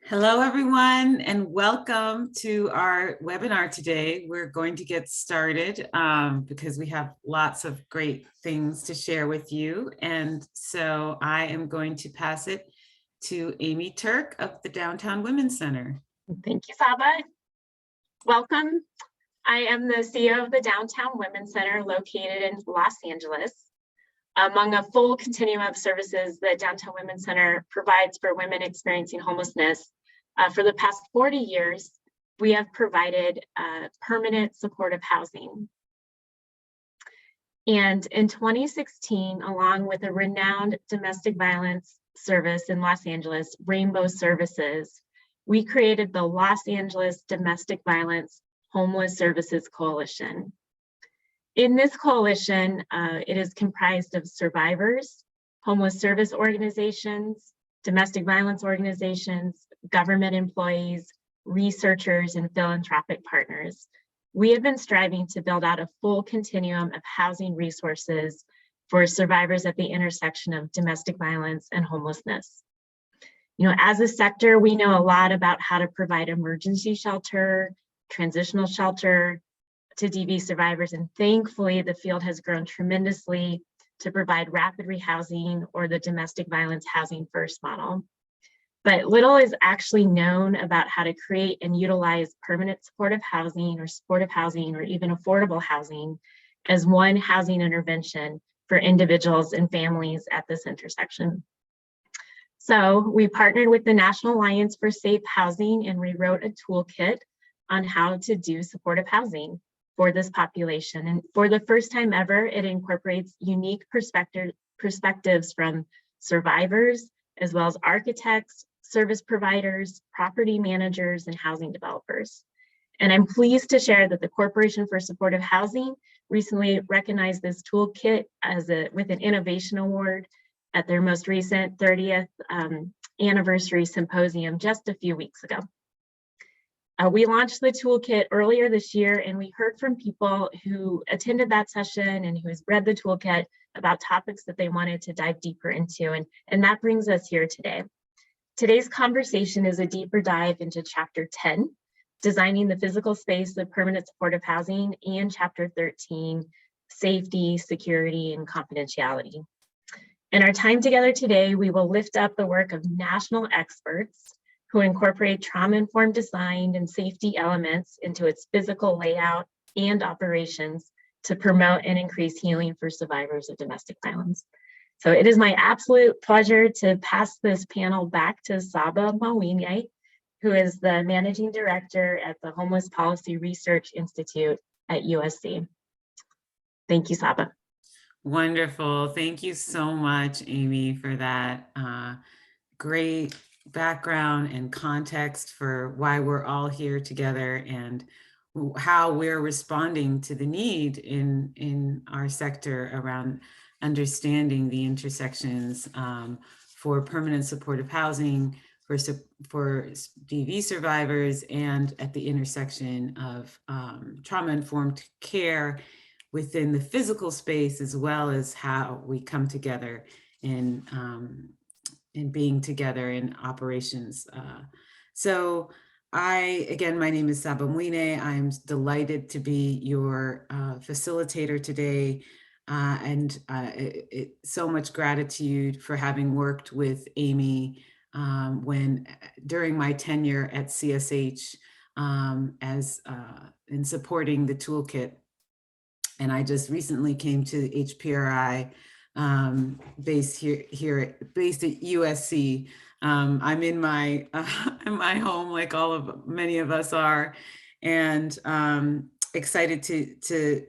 Hello, everyone, and welcome to our webinar today. We're going to get started because we have lots of great things to share with you. And so I am going to pass it to Amy Turk of the Downtown Women's Center. Thank you, Saba. Welcome. I am the CEO of the Downtown Women's Center located in Los Angeles. Among a full continuum of services that Downtown Women's Center provides for women experiencing homelessness, for the past 40 years, we have provided permanent supportive housing. And in 2016, along with a renowned domestic violence service in Los Angeles, Rainbow Services, we created the Los Angeles Domestic Violence Homeless Services Coalition. In this coalition, it is comprised of survivors, homeless service organizations, domestic violence organizations, government employees, researchers, and philanthropic partners. We have been striving to build out a full continuum of housing resources for survivors at the intersection of domestic violence and homelessness. You know, as a sector, we know a lot about how to provide emergency shelter, transitional shelter to DV survivors, and thankfully the field has grown tremendously to provide rapid rehousing or the domestic violence housing first model. But little is actually known about how to create and utilize permanent supportive housing or even affordable housing as one housing intervention for individuals and families at this intersection. So we partnered with the National Alliance for Safe Housing and rewrote a toolkit on how to do supportive housing for this population. And for the first time ever, it incorporates unique perspectives from survivors, as well as architects, service providers, property managers, and housing developers. And I'm pleased to share that the Corporation for Supportive Housing recently recognized this toolkit with an innovation award at their most recent 30th anniversary symposium just a few weeks ago. We launched the toolkit earlier this year, and we heard from people who attended that session and who has read the toolkit about topics that they wanted to dive deeper into, and that brings us here today. Today's conversation is a deeper dive into Chapter 10, Designing the Physical Space of Permanent Supportive Housing, and Chapter 13, Safety, Security, and Confidentiality. In our time together today, we will lift up the work of national experts who incorporate trauma-informed design and safety elements into its physical layout and operations to promote and increase healing for survivors of domestic violence. So it is my absolute pleasure to pass this panel back to Saba Mawinye, who is the Managing Director at the Homeless Policy Research Institute at USC. Thank you, Saba. Wonderful. Thank you so much, Amy, for that great background and context for why we're all here together and how we're responding to the need in our sector around understanding the intersections for permanent supportive housing, for DV survivors, and at the intersection of trauma-informed care within the physical space, as well as how we come together in being together in operations. So again, my name is Saba Mawinye. I'm delighted to be your facilitator today. So much gratitude for having worked with Amy during my tenure at CSH in supporting the toolkit. And I just recently came to HPRI based at USC. I'm in my home, like many of us are, and excited to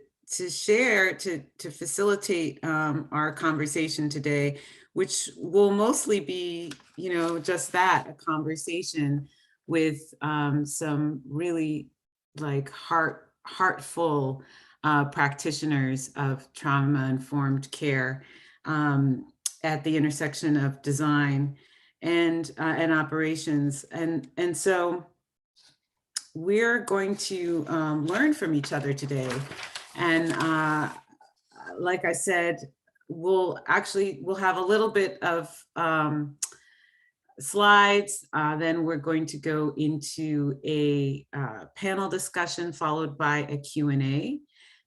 share, to facilitate our conversation today, which will mostly be, just that, a conversation with some really like heartful practitioners of trauma-informed care at the intersection of design and operations. And so we're going to learn from each other today. And like I said, we'll have a little bit of slides. Then we're going to go into a panel discussion followed by a Q&A.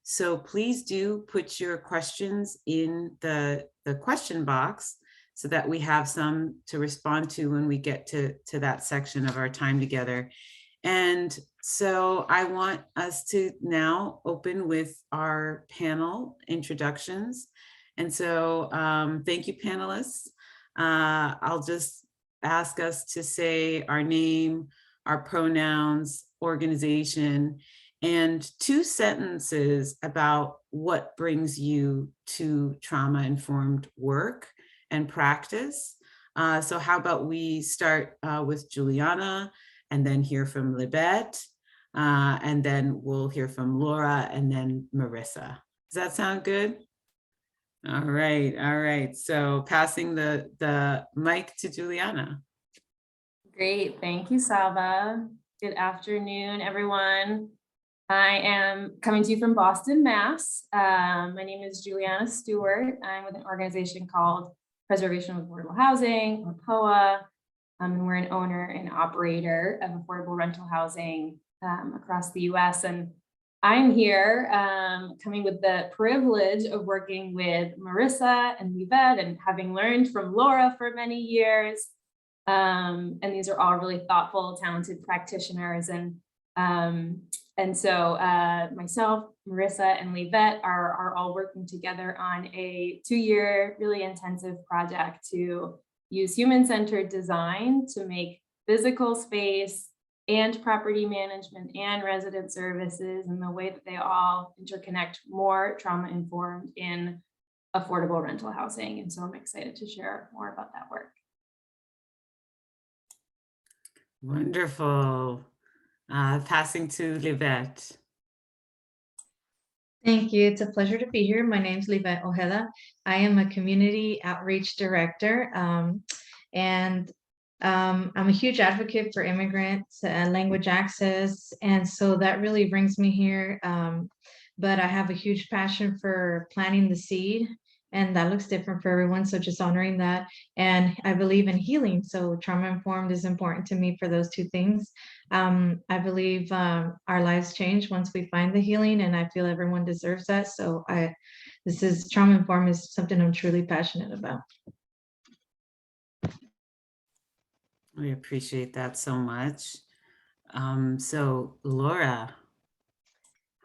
So please do put your questions in the question box so that we have some to respond to when we get to that section of our time together. And so I want us to now open with our panel introductions. And so thank you, panelists. I'll just ask us to say our name, our pronouns, organization, and 2 sentences about what brings you to trauma-informed work and practice. So how about we start with Julianna, and then hear from Libet, and then we'll hear from Laura, and then Marissa. Does that sound good? All right. So passing the mic to Julianna. Great, thank you, Saba. Good afternoon, everyone. I am coming to you from Boston, Mass. My name is Julianna Stewart. I'm with an organization called Preservation of Affordable Housing, or POA. And we're an owner and operator of affordable rental housing across the US. And I'm here coming with the privilege of working with Marissa and Levi, and having learned from Laura for many years. And these are all really thoughtful, talented practitioners. And so myself, Marissa, and Levi are all working together on a 2-year, really intensive project to use human-centered design to make physical space and property management and resident services and the way that they all interconnect more trauma-informed in affordable rental housing. And so I'm excited to share more about that work. Wonderful. Passing to Livette. Thank you. It's a pleasure to be here. My name is Levi Ojeda. I am a community outreach director, and I'm a huge advocate for immigrants and language access. And so that really brings me here. But I have a huge passion for planting the seed, and that looks different for everyone. So just honoring that. And I believe in healing. So trauma informed is important to me for those 2 things. I believe our lives change once we find the healing, and I feel everyone deserves that. So this is trauma informed is something I'm truly passionate about. We appreciate that so much. So Laura.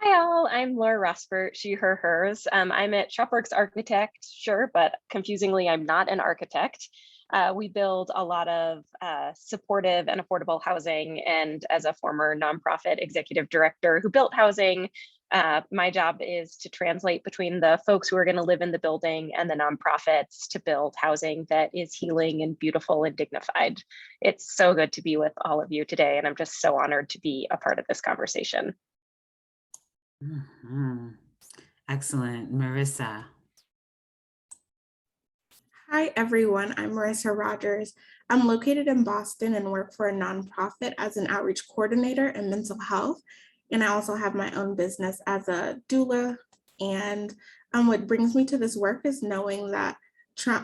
Hi all, I'm Laura Rossbert, she, her, hers. I'm at Shopworks Architecture, but confusingly, I'm not an architect. We build a lot of supportive and affordable housing, and as a former nonprofit executive director who built housing, my job is to translate between the folks who are going to live in the building and the nonprofits to build housing that is healing and beautiful and dignified. It's so good to be with all of you today, and I'm just so honored to be a part of this conversation. Excellent. Marissa. Hi, everyone. I'm Marissa Rogers. I'm located in Boston and work for a nonprofit as an outreach coordinator in mental health. And I also have my own business as a doula. And what brings me to this work is knowing that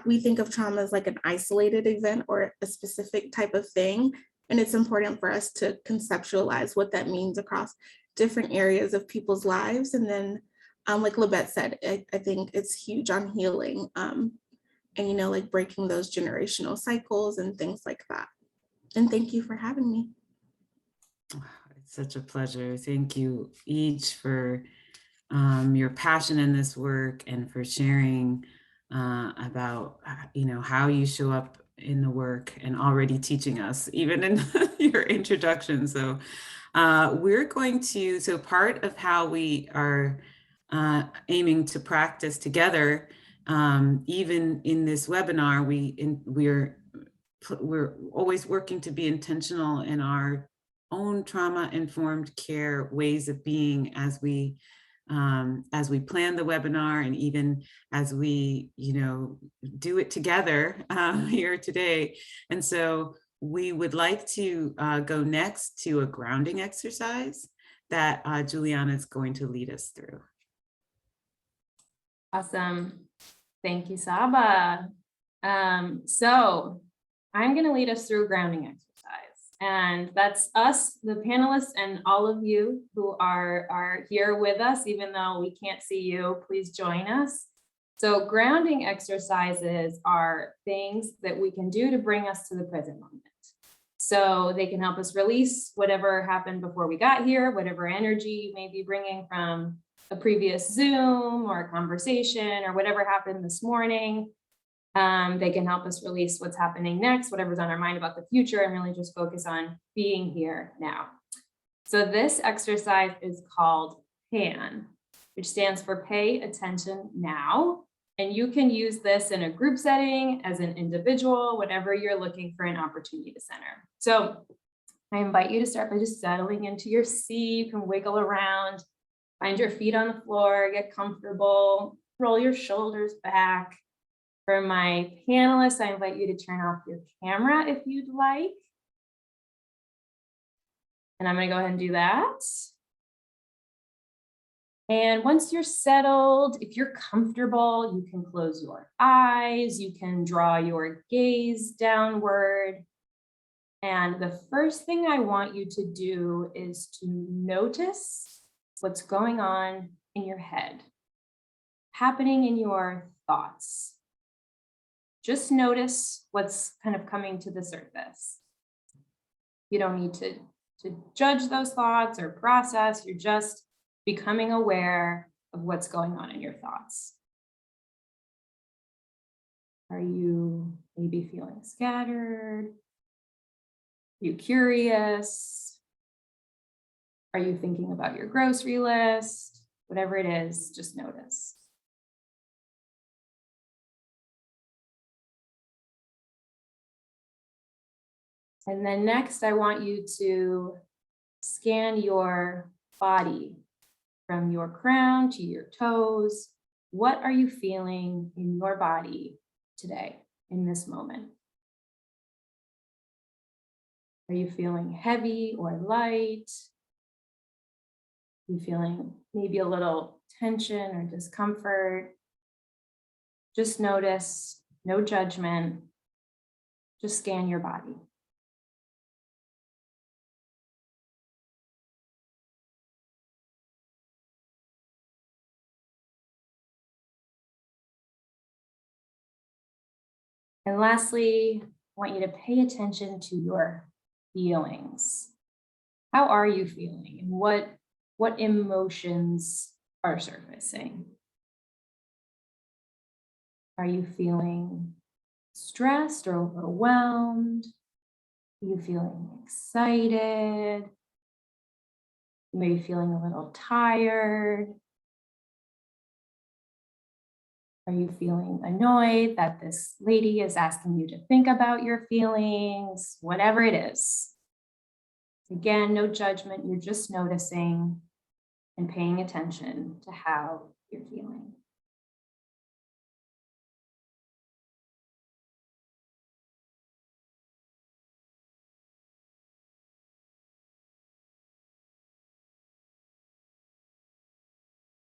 we think of trauma as like an isolated event or a specific type of thing. And it's important for us to conceptualize what that means across different areas of people's lives. And then, like Libet said, I think it's huge on healing. And, like breaking those generational cycles and things like that. And thank you for having me. It's such a pleasure. Thank you each for your passion in this work and for sharing about, how you show up in the work and already teaching us, even in your introduction. So we're going to, so part of how we are aiming to practice together, even in this webinar, we're always working to be intentional in our own trauma-informed care ways of being as we as we plan the webinar and even as we, do it together here today. And so we would like to go next to a grounding exercise that Julianna is going to lead us through. Awesome. Thank you, Saba. So I'm going to lead us through a grounding exercise. And that's us, the panelists, and all of you who are here with us, even though we can't see you, please join us. So grounding exercises are things that we can do to bring us to the present moment. So they can help us release whatever happened before we got here, whatever energy you may be bringing from a previous Zoom or a conversation or whatever happened this morning. They can help us release what's happening next, whatever's on our mind about the future, and really just focus on being here now. So this exercise is called PAN, which stands for Pay Attention Now. And you can use this in a group setting, as an individual, whatever you're looking for an opportunity to center. So I invite you to start by just settling into your seat. You can wiggle around, find your feet on the floor, get comfortable, roll your shoulders back. For my panelists, I invite you to turn off your camera if you'd like. And I'm going to go ahead and do that. And once you're settled, if you're comfortable, you can close your eyes, you can draw your gaze downward. And the first thing I want you to do is to notice what's going on in your head, happening in your thoughts. Just notice what's kind of coming to the surface. You don't need to judge those thoughts or process. You're just becoming aware of what's going on in your thoughts. Are you maybe feeling scattered? Are you curious? Are you thinking about your grocery list? Whatever it is, just notice. And then next, I want you to scan your body from your crown to your toes. What are you feeling in your body today, in this moment? Are you feeling heavy or light? Are you feeling maybe a little tension or discomfort? Just notice, no judgment. Just scan your body. And lastly, I want you to pay attention to your feelings. How are you feeling? And what emotions are surfacing? Are you feeling stressed or overwhelmed? Are you feeling excited? You may be feeling a little tired. Are you feeling annoyed that this lady is asking you to think about your feelings? Whatever it is. Again, no judgment. You're just noticing and paying attention to how you're feeling.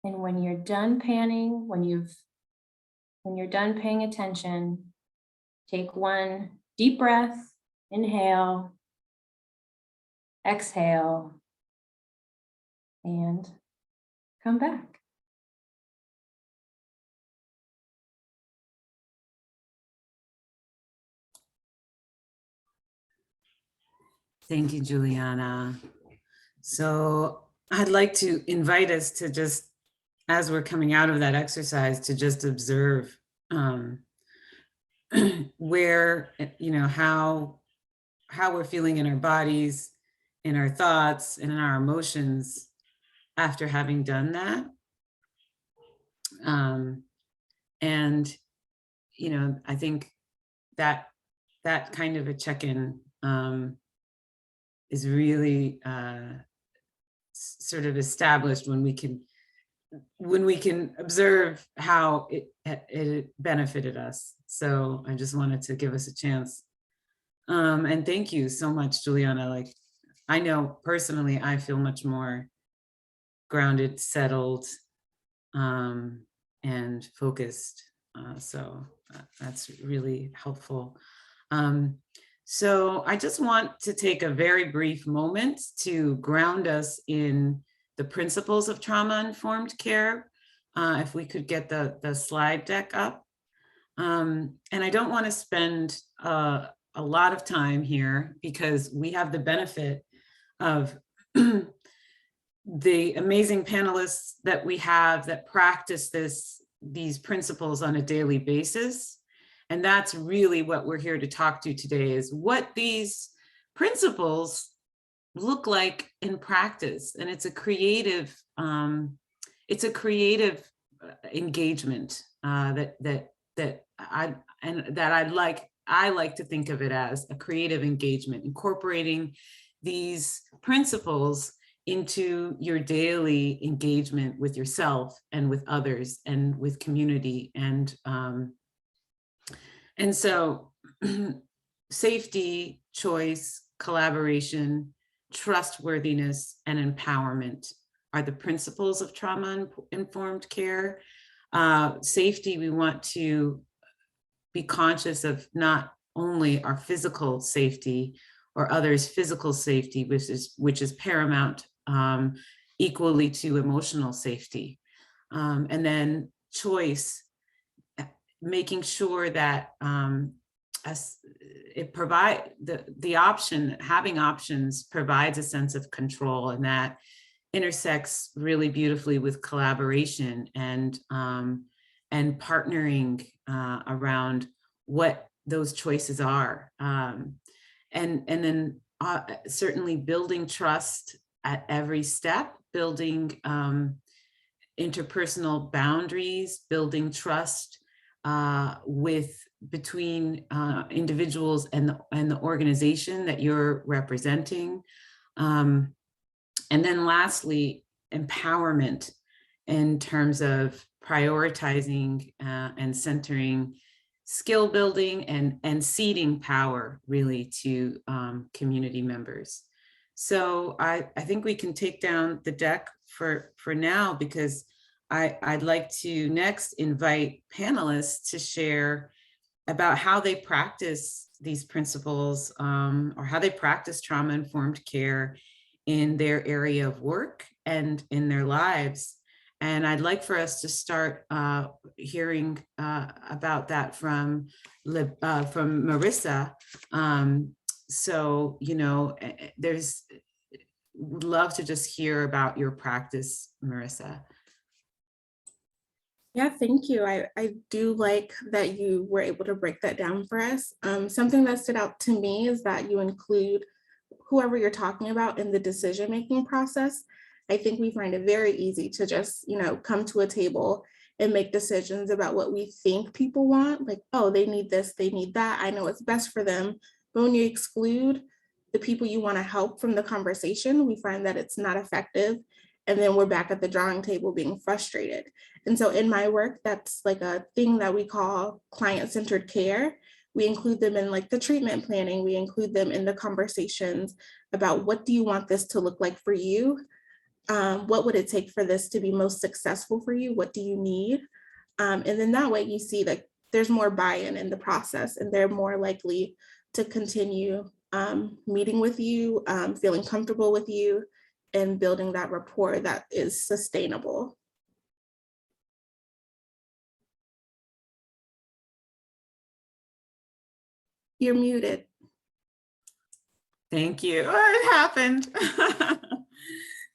And when you're done panning, when you're done paying attention, take one deep breath, inhale, exhale, and come back. Thank you, Julianna. So I'd like to invite us to just, as we're coming out of that exercise, to just observe where, how we're feeling in our bodies, in our thoughts, and in our emotions after having done that. And, I think that kind of a check-in is really sort of established when we can when we can observe how it benefited us. So I just wanted to give us a chance. And thank you so much, Juliana. Like, I know personally, I feel much more grounded, settled, and focused. So that's really helpful. So I just want to take a very brief moment to ground us in the principles of trauma-informed care. If we could get the slide deck up. And I don't want to spend a lot of time here because we have the benefit of the amazing panelists that we have that practice these principles on a daily basis. And that's really what we're here to talk to today, is what these principles look like in practice. And it's a creative engagement that I like to think of it as a creative engagement, incorporating these principles into your daily engagement with yourself and with others and with community. And so safety, choice, collaboration, trustworthiness, and empowerment are the principles of trauma-informed care. Safety, we want to be conscious of not only our physical safety or others' physical safety, which is paramount, equally to emotional safety. And then choice, making sure that it provide the option, having options provides a sense of control, and that intersects really beautifully with collaboration and partnering around what those choices are. And then certainly building trust at every step, building interpersonal boundaries, building trust between individuals and the organization that you're representing. And then lastly, empowerment in terms of prioritizing and centering skill building and ceding power really to community members. So I think we can take down the deck for now, because I'd like to next invite panelists to share about how they practice these principles or how they practice trauma-informed care in their area of work and in their lives. And I'd like for us to start hearing about that from Marissa. So, would love to just hear about your practice, Marissa. Yeah, thank you. I do like that you were able to break that down for us. Something that stood out to me is that you include whoever you're talking about in the decision-making process. I think we find it very easy to just, come to a table and make decisions about what we think people want. Like, oh, they need this, they need that. I know what's best for them. But when you exclude the people you want to help from the conversation, we find that it's not effective. And then we're back at the drawing table being frustrated. And so in my work, that's like a thing that we call client-centered care. We include them in like the treatment planning. We include them in the conversations about what do you want this to look like for you? What would it take for this to be most successful for you? What do you need? And then that way you see like there's more buy-in in the process, and they're more likely to continue meeting with you, feeling comfortable with you, and building that rapport that is sustainable. You're muted. Thank you. Oh, it happened.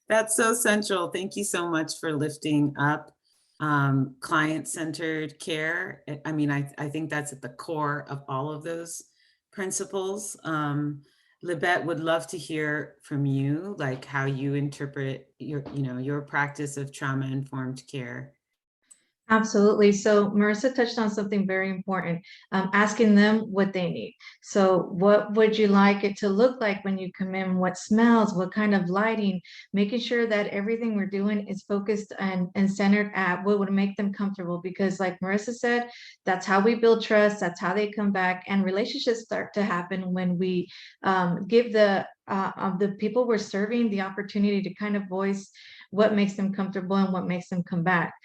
That's so central. Thank you so much for lifting up client-centered care. I mean, I think that's at the core of all of those principles. Libet, would love to hear from you, like how you interpret your practice of trauma-informed care. Absolutely. So Marissa touched on something very important, asking them what they need. So what would you like it to look like when you come in? What smells, what kind of lighting, making sure that everything we're doing is focused and centered at what would make them comfortable. Because like Marissa said, that's how we build trust. That's how they come back. And relationships start to happen when we give the people we're serving the opportunity to kind of voice what makes them comfortable and what makes them come back.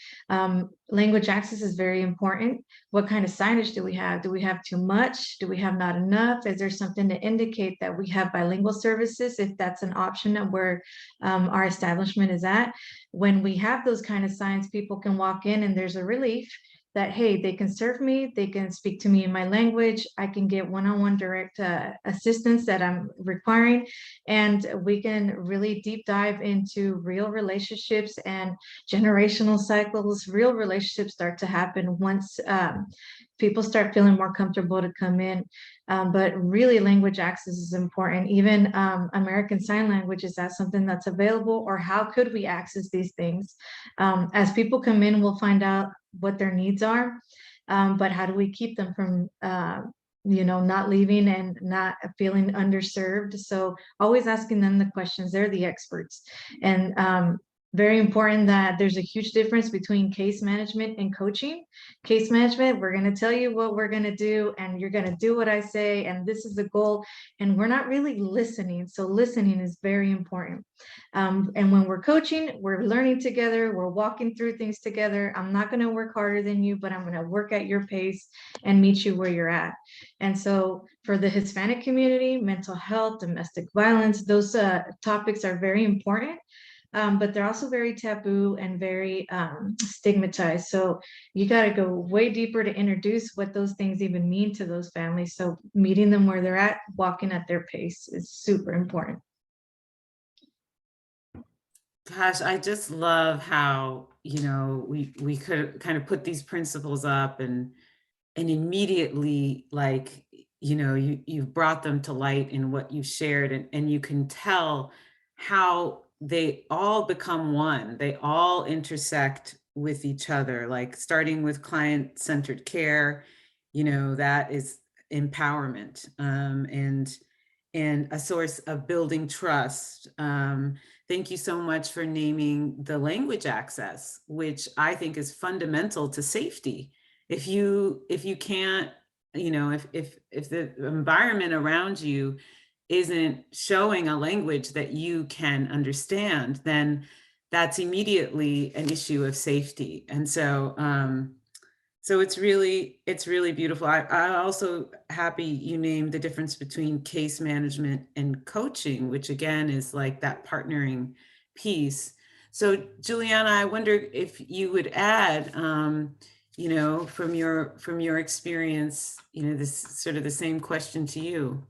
Language access is very important. What kind of signage do we have? Do we have too much? Do we have not enough? Is there something to indicate that we have bilingual services, if that's an option of where our establishment is at? When we have those kind of signs, people can walk in and there's a relief that, hey, they can serve me, they can speak to me in my language, I can get one-on-one direct assistance that I'm requiring, and we can really deep dive into real relationships and generational cycles. Real relationships start to happen once people start feeling more comfortable to come in. But really language access is important. Even American Sign Language, is that something that's available, or how could we access these things? As people come in, we'll find out what their needs are, but how do we keep them from not leaving and not feeling underserved? So always asking them the questions. They're the experts. And very important that there's a huge difference between case management and coaching. Case management, we're going to tell you what we're going to do, and you're going to do what I say, and this is the goal, and we're not really listening. So listening is very important. And when we're coaching, we're learning together, we're walking through things together. I'm not going to work harder than you, but I'm going to work at your pace and meet you where you're at. And so for the Hispanic community, mental health, domestic violence, those topics are very important. But they're also very taboo and very stigmatized. So you got to go way deeper to introduce what those things even mean to those families. So meeting them where they're at, walking at their pace is super important. Gosh, I just love how, we could kind of put these principles up and immediately, like, you've brought them to light in what you shared, and you can tell how they all become one. They all intersect with each other, like starting with client-centered care, that is empowerment, and a source of building trust. Thank you so much for naming the language access, which I think is fundamental to safety. If you can't, if the environment around you isn't showing a language that you can understand, then that's immediately an issue of safety. And so so it's really beautiful. I'm also happy you named the difference between case management and coaching, which again is like that partnering piece. So Julianna, I wonder if you would add, from your experience, this sort of the same question to you.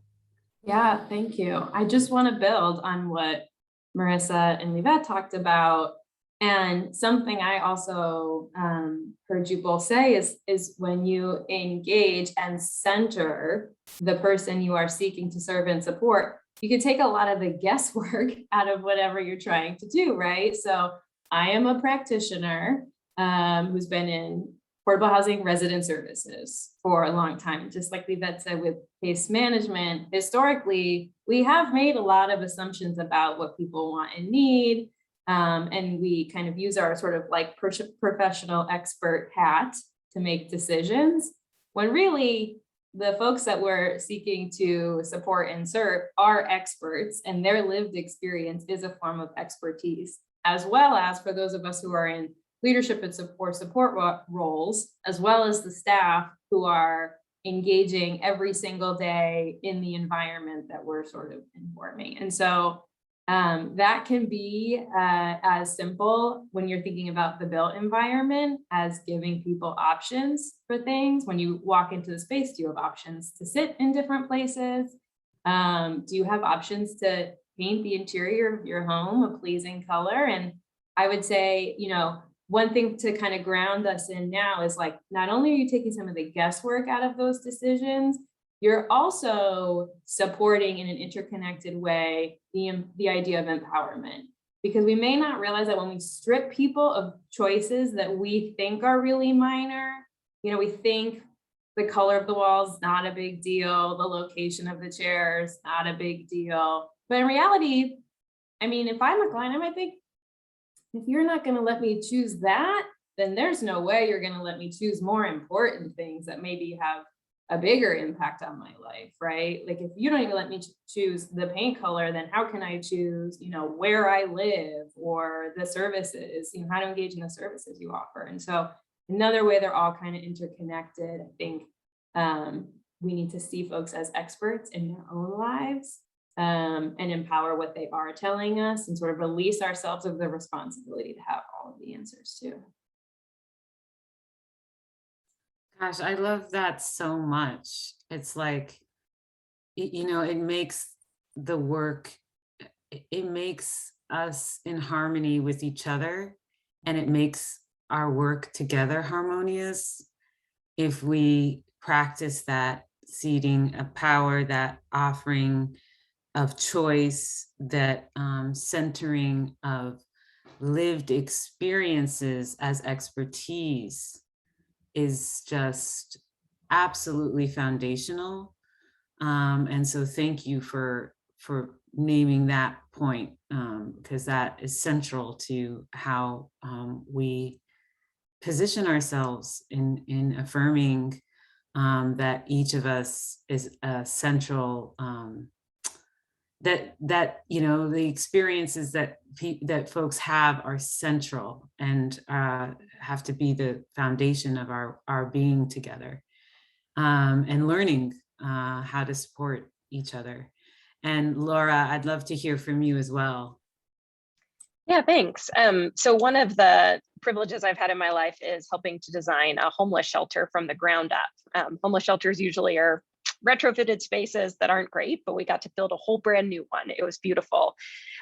Yeah, thank you. I just want to build on what Marissa and Levi talked about. And something I also heard you both say is when you engage and center the person you are seeking to serve and support, you can take a lot of the guesswork out of whatever you're trying to do, right? So I am a practitioner who's been in affordable housing resident services for a long time. Just like Livette said with case management, historically, we have made a lot of assumptions about what people want and need. And we kind of use our sort of like professional expert hat to make decisions, when really the folks that we're seeking to support and serve are experts, and their lived experience is a form of expertise, as well as for those of us who are in leadership and support roles, as well as the staff who are engaging every single day in the environment that we're sort of informing. And so that can be as simple when you're thinking about the built environment as giving people options for things. When you walk into the space, do you have options to sit in different places? Do you have options to paint the interior of your home a pleasing color? And I would say, one thing to kind of ground us in now is like, not only are you taking some of the guesswork out of those decisions, you're also supporting in an interconnected way the idea of empowerment. because we may not realize that when we strip people of choices that we think are really minor, you know, we think the color of the walls, not a big deal. The location of the chairs, not a big deal. But in reality, I mean, if I'm a client, I might think, if you're not going to let me choose that, then there's no way you're going to let me choose more important things that maybe have a bigger impact on my life, right? Like if you don't even let me choose the paint color, then how can I choose, you know, where I live or the services, you know, how to engage in the services you offer. And so another way they're all kind of interconnected. I think we need to see folks as experts in their own lives and empower what they are telling us and sort of release ourselves of the responsibility to have all of the answers too. Gosh, I love that so much. It's like, you know, it makes the work, it makes us in harmony with each other, and it makes our work together harmonious if we practice that seeding of power, that offering of choice, that centering of lived experiences as expertise is just absolutely foundational. And so thank you for naming that point, because that is central to how we position ourselves in affirming that each of us is a central, that you know, the experiences that that folks have are central and have to be the foundation of our being together, and learning how to support each other. And Laura, I'd love to hear from you as well. Yeah, thanks. So one of the privileges I've had in my life is helping to design a homeless shelter from the ground up. Homeless shelters usually are retrofitted spaces that aren't great, but we got to build a whole brand new one. It was beautiful.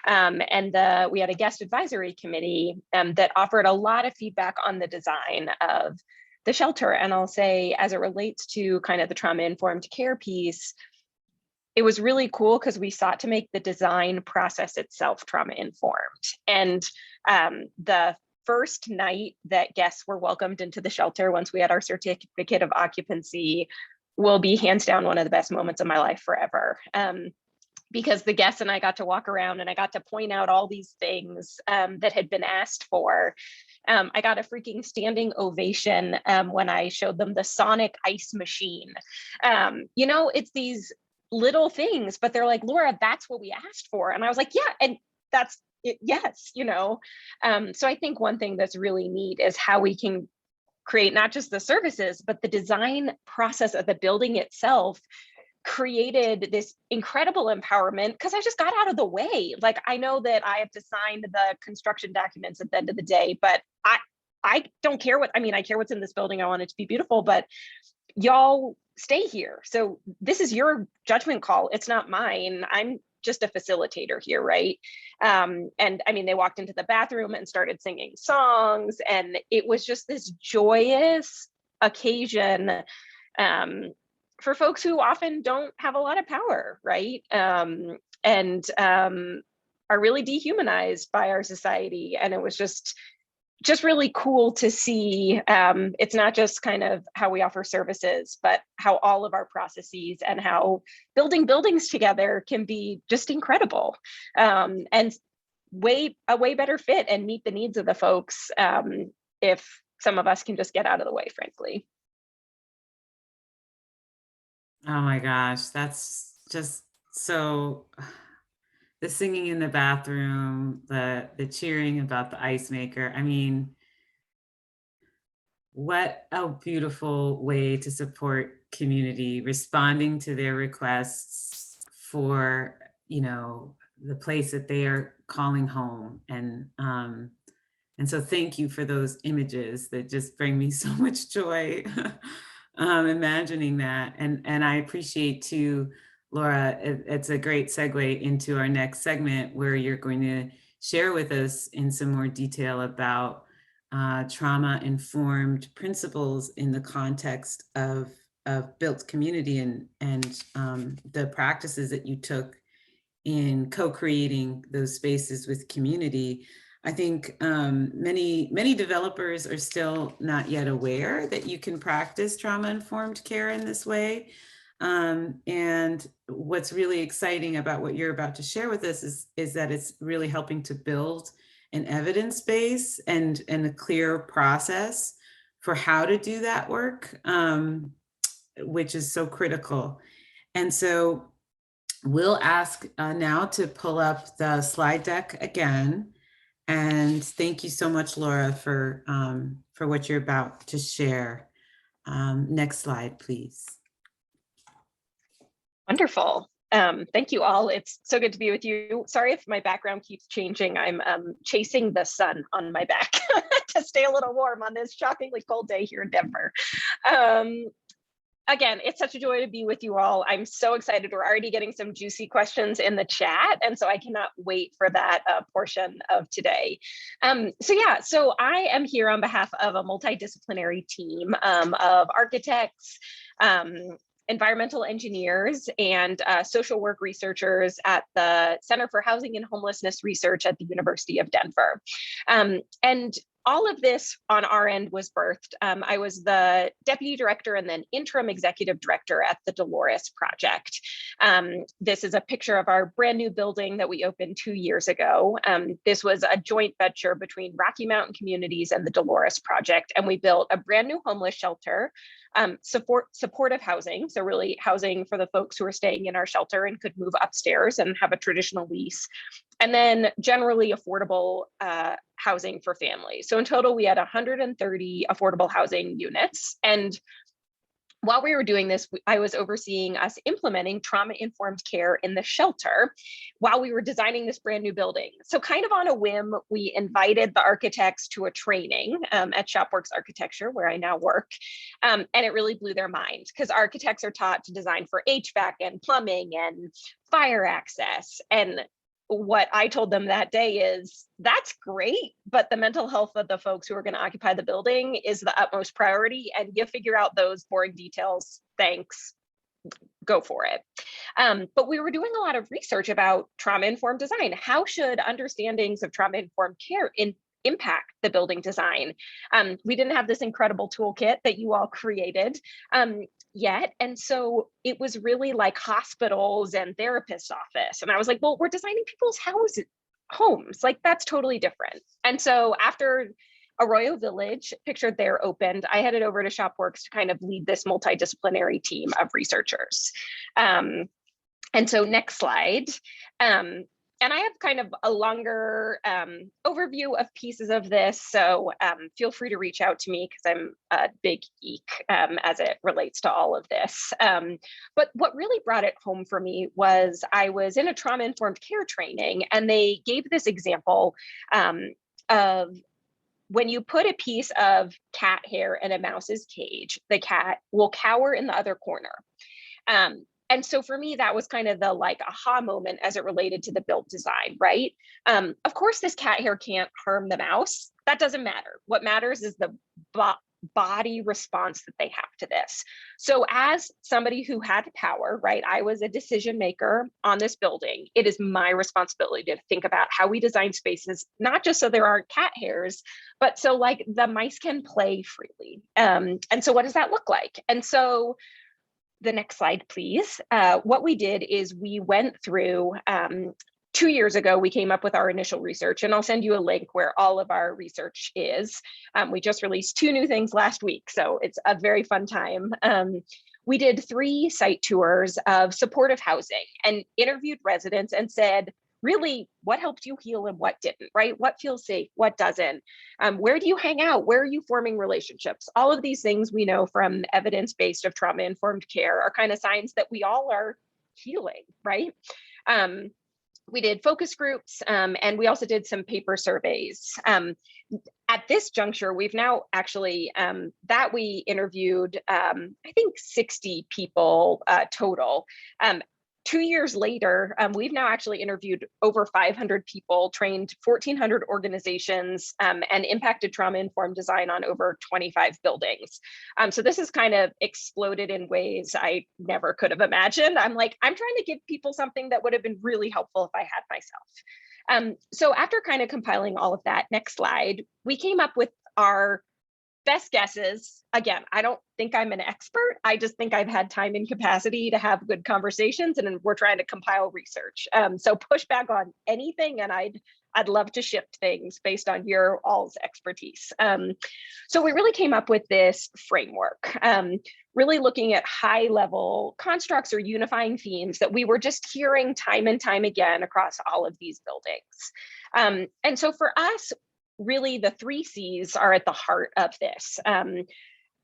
And we had a guest advisory committee that offered a lot of feedback on the design of the shelter. And I'll say, as it relates to kind of the trauma-informed care piece, it was really cool because we sought to make the design process itself trauma-informed. And the first night that guests were welcomed into the shelter, once we had our certificate of occupancy, will be hands down one of the best moments of my life forever. Because the guests and I got to walk around and I got to point out all these things that had been asked for. I got a freaking standing ovation when I showed them the sonic ice machine. You know, it's these little things, but they're like, Laura, that's what we asked for. And I was like, yeah, and that's it, yes, you know. So I think one thing that's really neat is how we can create not just the services, but the design process of the building itself created this incredible empowerment because I just got out of the way. Like, I know that I have to sign the construction documents at the end of the day, but I don't care what, I mean, I care what's in this building. I want it to be beautiful, but y'all stay here. So this is your judgment call. It's not mine. I'm just a facilitator here, right? And I mean, they walked into the bathroom and started singing songs, and it was just this joyous occasion for folks who often don't have a lot of power, right? And are really dehumanized by our society. And it was just really cool to see. It's not just kind of how we offer services, but how all of our processes and how building buildings together can be just incredible, and a way better fit and meet the needs of the folks if some of us can just get out of the way, frankly. Oh my gosh, that's just so, the singing in the bathroom, the cheering about the ice maker. I mean, what a beautiful way to support community, responding to their requests for, you know, the place that they are calling home. And so thank you for those images that just bring me so much joy. Imagining that. And I appreciate too, Laura, it's a great segue into our next segment where you're going to share with us in some more detail about trauma-informed principles in the context of built community and the practices that you took in co-creating those spaces with community. I think many developers are still not yet aware that you can practice trauma-informed care in this way. And what's really exciting about what you're about to share with us is that it's really helping to build an evidence base and a clear process for how to do that work, which is so critical. And so we'll ask now to pull up the slide deck again. And thank you so much, Laura, for what you're about to share. Next slide, please. Wonderful. Thank you all. It's so good to be with you. Sorry if my background keeps changing. I'm chasing the sun on my back to stay a little warm on this shockingly cold day here in Denver. Again, it's such a joy to be with you all. I'm so excited. We're already getting some juicy questions in the chat, and so I cannot wait for that portion of today. So I am here on behalf of a multidisciplinary team of architects, environmental engineers, and social work researchers at the Center for Housing and Homelessness Research at the University of Denver. And all of this on our end was birthed. I was the deputy director and then interim executive director at the Dolores Project. This is a picture of our brand new building that we opened 2 years ago. This was a joint venture between Rocky Mountain Communities and the Dolores Project, and we built a brand new homeless shelter, supportive housing, so really housing for the folks who are staying in our shelter and could move upstairs and have a traditional lease, and then generally affordable housing for families. So in total, we had 130 affordable housing units. And while we were doing this, I was overseeing us implementing trauma-informed care in the shelter while we were designing this brand new building. So kind of on a whim, we invited the architects to a training at Shopworks Architecture, where I now work. And it really blew their mind, because architects are taught to design for HVAC and plumbing and fire access. And what I told them that day is, that's great, but the mental health of the folks who are going to occupy the building is the utmost priority, and you figure out those boring details. Thanks, go for it. But we were doing a lot of research about trauma-informed design. How should understandings of trauma-informed care impact the building design? We didn't have this incredible toolkit that you all created yet. And so it was really like hospitals and therapist's office. And I was like, well, we're designing people's homes. Like, that's totally different. And so after Arroyo Village, pictured there, opened, I headed over to Shopworks to kind of lead this multidisciplinary team of researchers. And so next slide. And I have kind of a longer overview of pieces of this, so feel free to reach out to me, because I'm a big geek as it relates to all of this. But what really brought it home for me was I was in a trauma-informed care training, and they gave this example of when you put a piece of cat hair in a mouse's cage, the cat will cower in the other corner. And so for me, that was kind of the like aha moment as it related to the built design, right? Of course, this cat hair can't harm the mouse. That doesn't matter. What matters is the body response that they have to this. So as somebody who had power, right, I was a decision maker on this building. It is my responsibility to think about how we design spaces, not just so there aren't cat hairs, but so like the mice can play freely. And so what does that look like? And so the next slide, please. What we did is we went through, 2 years ago, we came up with our initial research, and I'll send you a link where all of our research is. We just released 2 new things last week, so it's a very fun time. We did 3 site tours of supportive housing and interviewed residents and said, really, what helped you heal and what didn't, right? What feels safe, what doesn't? Where do you hang out? Where are you forming relationships? All of these things we know from evidence-based of trauma-informed care are kind of signs that we all are healing, right? We did focus groups, and we also did some paper surveys. At this juncture, we've now actually, that we interviewed, I think 60 people total. 2 years later, we've now actually interviewed over 500 people, trained 1,400 organizations, and impacted trauma-informed design on over 25 buildings. So this has kind of exploded in ways I never could have imagined. I'm trying to give people something that would have been really helpful if I had myself. So after kind of compiling all of that, next slide, we came up with our best guesses. Again, I don't think I'm an expert. I just think I've had time and capacity to have good conversations, and we're trying to compile research. So push back on anything, and I'd love to shift things based on your all's expertise. So we really came up with this framework, really looking at high level constructs or unifying themes that we were just hearing time and time again across all of these buildings. And so for us, really the 3 C's are at the heart of this.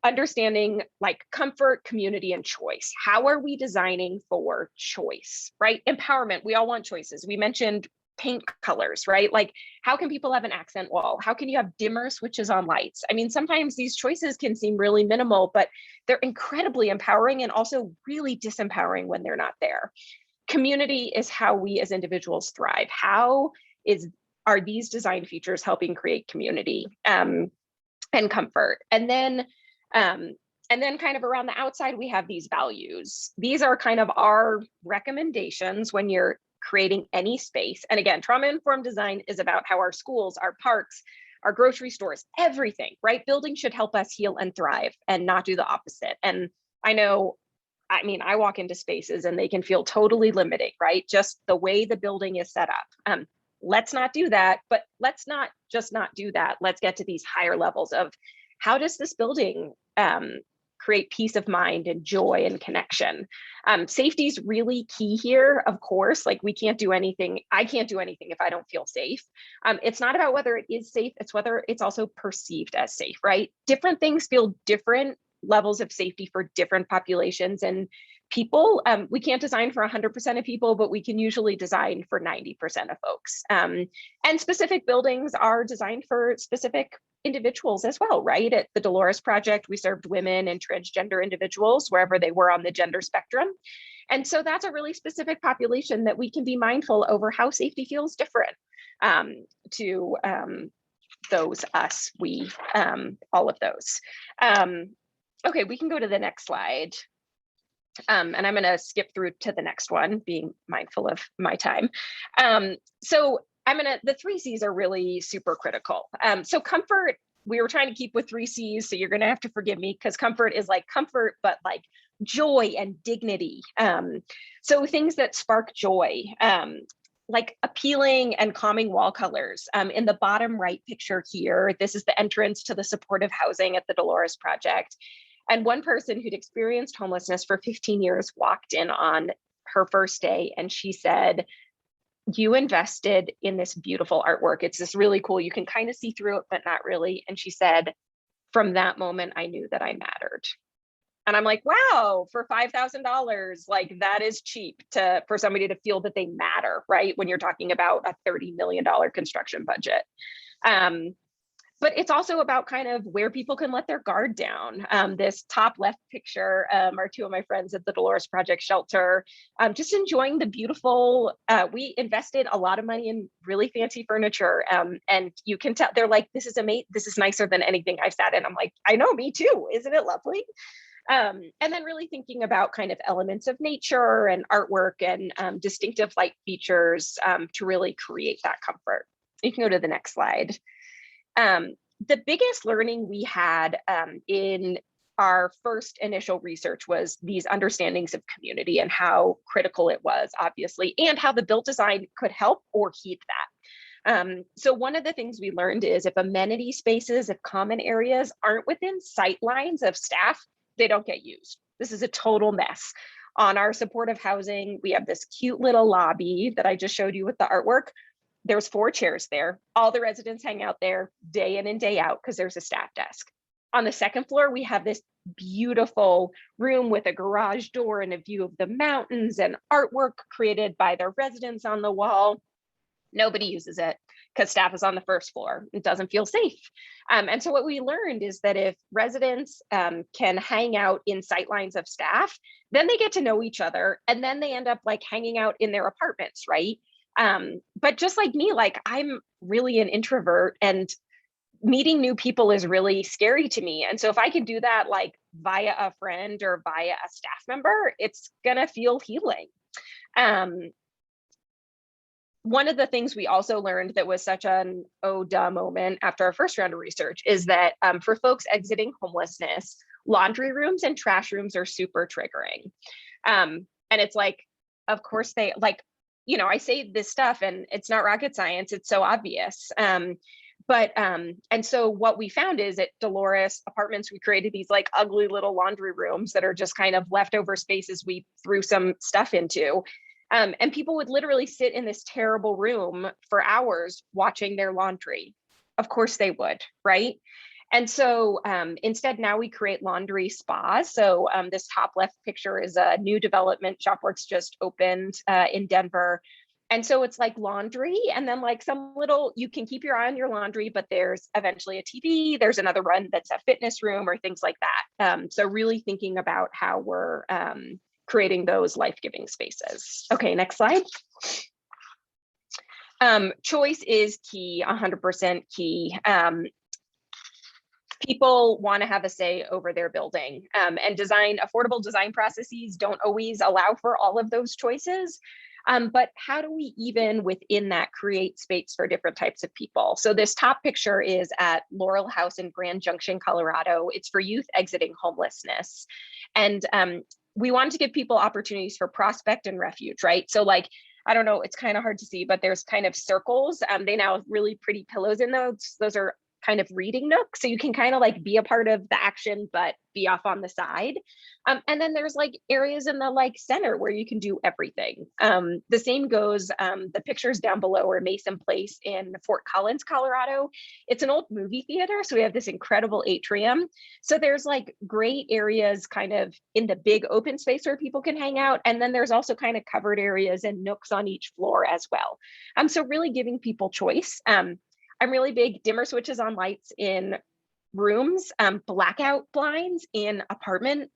Understanding like comfort, community, and choice. How are we designing for choice, right? Empowerment, we all want choices. We mentioned paint colors, right? Like, how can people have an accent wall? How can you have dimmer switches on lights? I mean, sometimes these choices can seem really minimal, but they're incredibly empowering and also really disempowering when they're not there. Community is how we as individuals thrive. Are these design features helping create community and comfort? And then kind of around the outside, we have these values. These are kind of our recommendations when you're creating any space. And again, trauma-informed design is about how our schools, our parks, our grocery stores, everything, right? Buildings should help us heal and thrive and not do the opposite. And I walk into spaces and they can feel totally limiting, right? Just the way the building is set up. Let's not do that, but let's not just not do that. Let's get to these higher levels of how does this building create peace of mind and joy and connection. Safety is really key here, of course. Like, we can't do anything. I can't do anything if I don't feel safe. It's not about whether it is safe, it's whether it's also perceived as safe, right? Different things feel different levels of safety for different populations and people. We can't design for 100% of people, but we can usually design for 90% of folks. And specific buildings are designed for specific individuals as well, right? At the Dolores Project, we served women and transgender individuals wherever they were on the gender spectrum. And so that's a really specific population that we can be mindful over how safety feels different to those, us, we, all of those. Okay, we can go to the next slide. And I'm going to skip through to the next one, being mindful of my time. The 3 C's are really super critical. So comfort, we were trying to keep with 3 C's, so you're going to have to forgive me because comfort is like comfort, but like joy and dignity. So things that spark joy, like appealing and calming wall colors. In the bottom right picture here, this is the entrance to the supportive housing at the Dolores Project. And one person who'd experienced homelessness for 15 years walked in on her first day and she said, "You invested in this beautiful artwork. It's this really cool, you can kind of see through it, but not really." And she said, "From that moment, I knew that I mattered." And I'm like, wow, for $5,000, like that is cheap for somebody to feel that they matter, right? When you're talking about a $30 million construction budget. But it's also about kind of where people can let their guard down. This top left picture are 2 of my friends at the Dolores Project shelter, just enjoying the beautiful, we invested a lot of money in really fancy furniture. And you can tell, they're like, this is amazing. This is nicer than anything I've sat in. I'm like, I know, me too. Isn't it lovely? And then really thinking about kind of elements of nature and artwork and distinctive light features to really create that comfort. You can go to the next slide. The biggest learning we had in our first initial research was these understandings of community and how critical it was, obviously, and how the built design could help or heat that. So one of the things we learned is if amenity spaces, if common areas aren't within sight lines of staff, they don't get used. This is a total mess. On our supportive housing, we have this cute little lobby that I just showed you with the artwork. There's 4 chairs there. All the residents hang out there day in and day out because there's a staff desk. On the 2nd floor, we have this beautiful room with a garage door and a view of the mountains and artwork created by the residents on the wall. Nobody uses it. because staff is on the first floor. It doesn't feel safe. And so what we learned is that if residents can hang out in sightlines of staff, then they get to know each other, and then they end up like hanging out in their apartments, right? But just like me, like I'm really an introvert, and meeting new people is really scary to me. And so if I can do that like via a friend or via a staff member, it's gonna feel healing. One of the things we also learned that was such an oh duh moment after our first round of research is that for folks exiting homelessness, laundry rooms and trash rooms are super triggering. And it's like, of course they like, you know, I say this stuff and it's not rocket science, it's so obvious. And so what we found is at Dolores Apartments, we created these like ugly little laundry rooms that are just kind of leftover spaces we threw some stuff into. And people would literally sit in this terrible room for hours watching their laundry. Of course they would, right? And so instead now we create laundry spas. So this top left picture is a new development Shopworks just opened in Denver. And so it's like laundry, and then like some little, you can keep your eye on your laundry, but there's eventually a TV, there's another run that's a fitness room or things like that. So really thinking about how we're creating those life-giving spaces. Okay, next slide. Choice is key, 100% key. People want to have a say over their building, and affordable design processes don't always allow for all of those choices. But how do we even within that create space for different types of people? So this top picture is at Laurel House in Grand Junction, Colorado. It's for youth exiting homelessness. And we wanted to give people opportunities for prospect and refuge, right? So like, I don't know, it's kind of hard to see, but there's kind of circles. They now have really pretty pillows in those. Those are kind of reading nooks. So you can kind of like be a part of the action, but be off on the side. And then there's like areas in the like center where you can do everything. The same goes, the pictures down below are Mason Place in Fort Collins, Colorado. It's an old movie theater. So we have this incredible atrium. So there's like great areas kind of in the big open space where people can hang out. And then there's also kind of covered areas and nooks on each floor as well. So really giving people choice. I'm really big dimmer switches on lights in rooms, blackout blinds in apartments.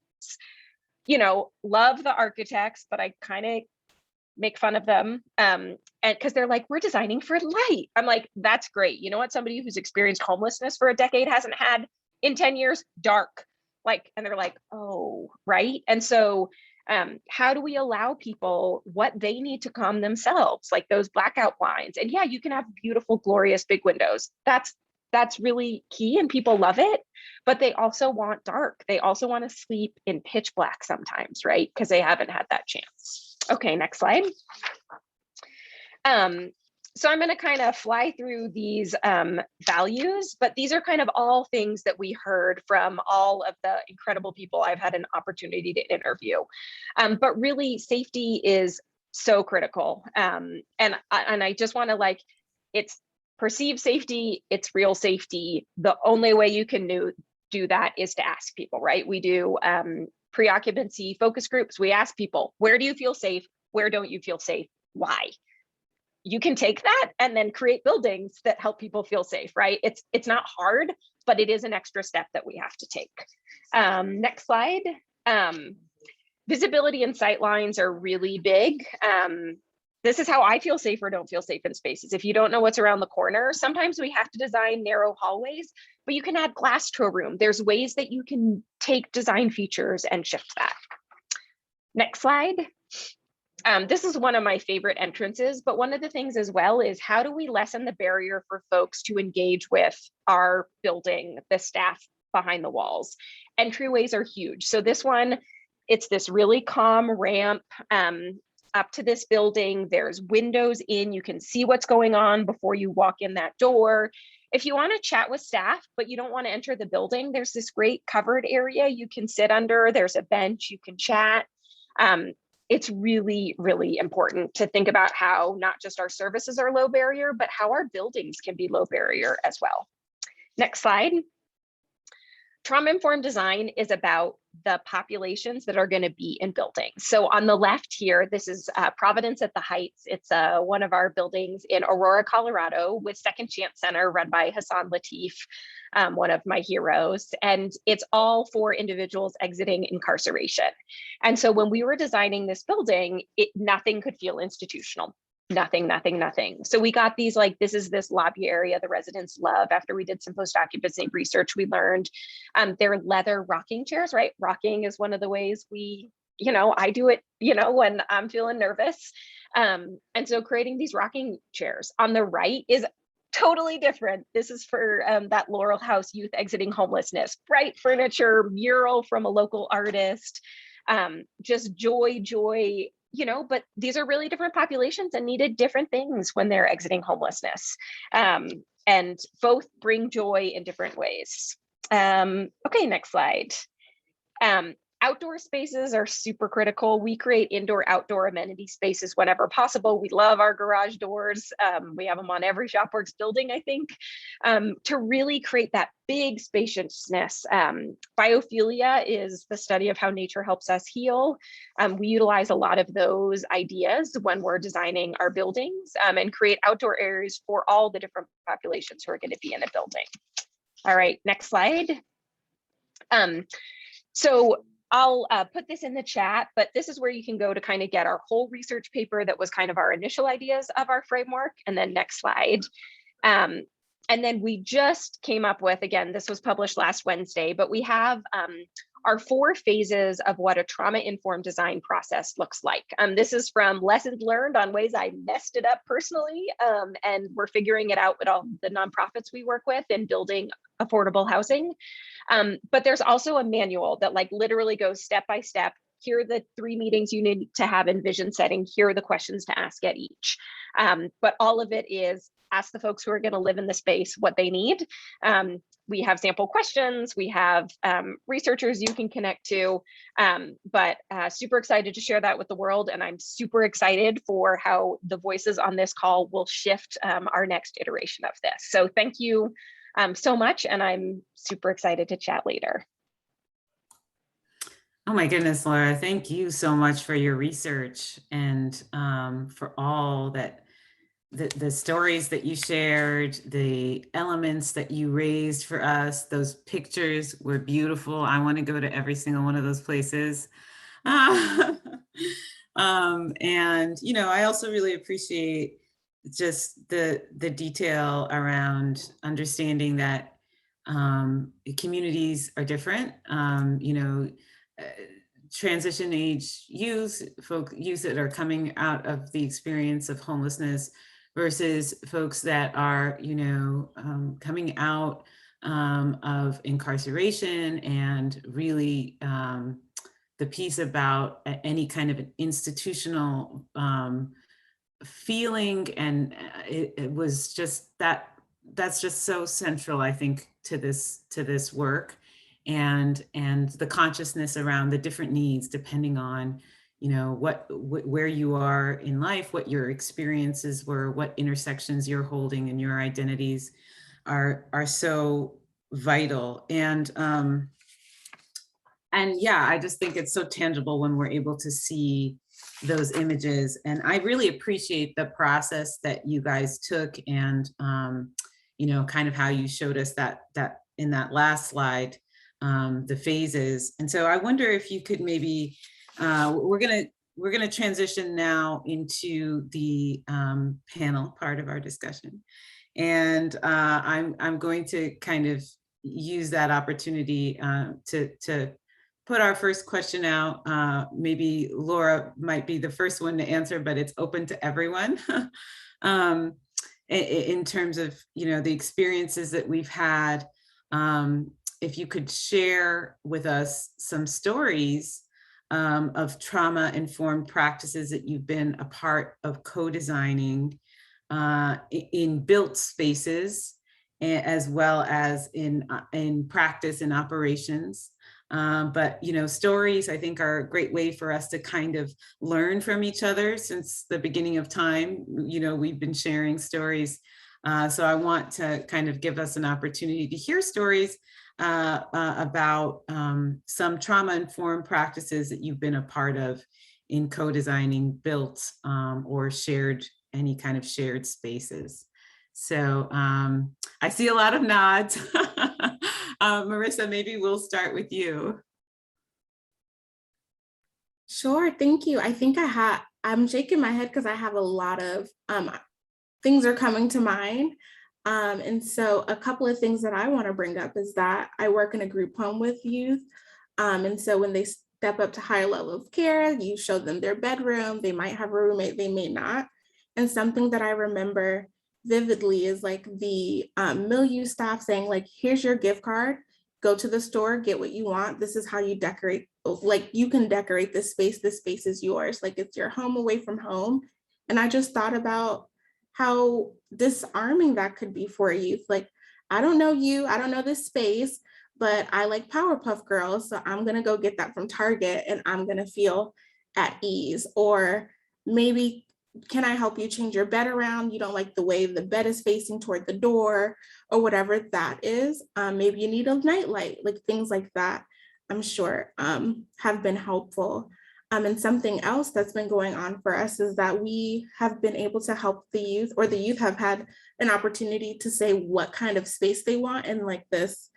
You know, love the architects, but I kind of make fun of them. And because they're like, we're designing for light. I'm like, that's great. You know what? Somebody who's experienced homelessness for a decade hasn't had in 10 years, dark. Like, and they're like, oh, right. And so how do we allow people what they need to calm themselves, like those blackout blinds? And yeah, you can have beautiful, glorious big windows. That's really key and people love it, but they also want dark. They also want to sleep in pitch black sometimes, right? Because they haven't had that chance. Okay, next slide. So I'm going to kind of fly through these values, but these are kind of all things that we heard from all of the incredible people I've had an opportunity to interview. But really, safety is so critical. And I just want to like, it's perceived safety, it's real safety. The only way you can do that is to ask people, right? We do pre-occupancy focus groups. We ask people, where do you feel safe? Where don't you feel safe? Why? You can take that and then create buildings that help people feel safe, right? It's not hard, but it is an extra step that we have to take. Next slide. Visibility and sight lines are really big. This is how I feel safe or don't feel safe in spaces. If you don't know what's around the corner, sometimes we have to design narrow hallways, but you can add glass to a room. There's ways that you can take design features and shift that. Next slide. This is one of my favorite entrances, but one of the things as well is how do we lessen the barrier for folks to engage with our building, the staff behind the walls? Entryways are huge. So this one, it's this really calm ramp up to this building. There's windows in, you can see what's going on before you walk in that door. If you want to chat with staff, but you don't want to enter the building, there's this great covered area you can sit under. There's a bench, you can chat. It's really, really important to think about how not just our services are low barrier, but how our buildings can be low barrier as well. Next slide. Trauma-informed design is about the populations that are going to be in buildings. So on the left here, this is Providence at the Heights. It's one of our buildings in Aurora, Colorado, with Second Chance Center, run by Hassan Latif, one of my heroes. And it's all for individuals exiting incarceration. And so when we were designing this building, nothing could feel institutional. Nothing. So we got these, like, this is this lobby area the residents love. After we did some post-occupancy research, we learned they're leather rocking chairs, right? Rocking is one of the ways we, I do it, when I'm feeling nervous. And so creating these rocking chairs. On the right is totally different. This is for that Laurel House youth exiting homelessness. Bright furniture, mural from a local artist, just joy, but these are really different populations and needed different things when they're exiting homelessness. And both bring joy in different ways. Okay, next slide. Outdoor spaces are super critical. We create indoor-outdoor amenity spaces whenever possible. We love our garage doors. We have them on every ShopWorks building, I think, to really create that big spaciousness. Biophilia is the study of how nature helps us heal. We utilize a lot of those ideas when we're designing our buildings, and create outdoor areas for all the different populations who are going to be in a building. All right, next slide. So I'll put this in the chat, but this is where you can go to kind of get our whole research paper that was kind of our initial ideas of our framework. And then next slide. And then we just came up with, again, this was published last Wednesday, but we have our 4 phases of what a trauma-informed design process looks like. This is from lessons learned on ways I messed it up personally, and we're figuring it out with all the nonprofits we work with in building affordable housing. But there's also a manual that literally goes step by step. Here are the 3 meetings you need to have in vision setting. Here are the questions to ask at each. But all of it is ask the folks who are going to live in the space what they need. We have sample questions. We have researchers you can connect to, but super excited to share that with the world. And I'm super excited for how the voices on this call will shift our next iteration of this. So thank you so much. And I'm super excited to chat later. Oh my goodness, Laura, thank you so much for your research and for all that, the stories that you shared, the elements that you raised for us. Those pictures were beautiful. I want to go to every single one of those places. And, I also really appreciate just the detail around understanding that communities are different. Transition age youth that are coming out of the experience of homelessness versus folks that are, coming out of incarceration, and really the piece about any kind of an institutional feeling. And it was just that's just so central, I think, to this work, and the consciousness around the different needs depending on where you are in life, what your experiences were, what intersections you're holding, and your identities are so vital. And yeah, I just think it's so tangible when we're able to see those images. And I really appreciate the process that you guys took, and kind of how you showed us that in that last slide, the phases. And so I wonder if you could maybe, we're gonna transition now into the panel part of our discussion. And I'm going to kind of use that opportunity to put our first question out. Maybe Laura might be the first one to answer, but it's open to everyone. In terms of, the experiences that we've had, if you could share with us some stories of trauma-informed practices that you've been a part of co-designing in built spaces, as well as in practice and operations. But stories, I think, are a great way for us to kind of learn from each other. Since the beginning of time, we've been sharing stories. So I want to kind of give us an opportunity to hear stories about some trauma-informed practices that you've been a part of in co-designing built or shared, any kind of shared spaces. So I see a lot of nods. Marissa, maybe we'll start with you. Sure, thank you. I think I'm shaking my head because I have a lot of things are coming to mind. And so a couple of things that I want to bring up is that I work in a group home with youth. And so when they step up to higher level of care, you show them their bedroom, they might have a roommate, they may not. And something that I remember vividly is like the milieu staff saying like, here's your gift card, go to the store, get what you want. This is how you decorate, like you can decorate this space is yours. Like it's your home away from home. And I just thought about how disarming that could be for a youth. Like, I don't know you, I don't know this space, but I like Powerpuff Girls. So I'm gonna go get that from Target and I'm gonna feel at ease. Or maybe, can I help you change your bed around? You don't like the way the bed is facing toward the door or whatever that is. Maybe you need a nightlight, like things like that, I'm sure have been helpful. And something else that's been going on for us is that we have been able to help the youth, or the youth have had an opportunity to say what kind of space they want in like this,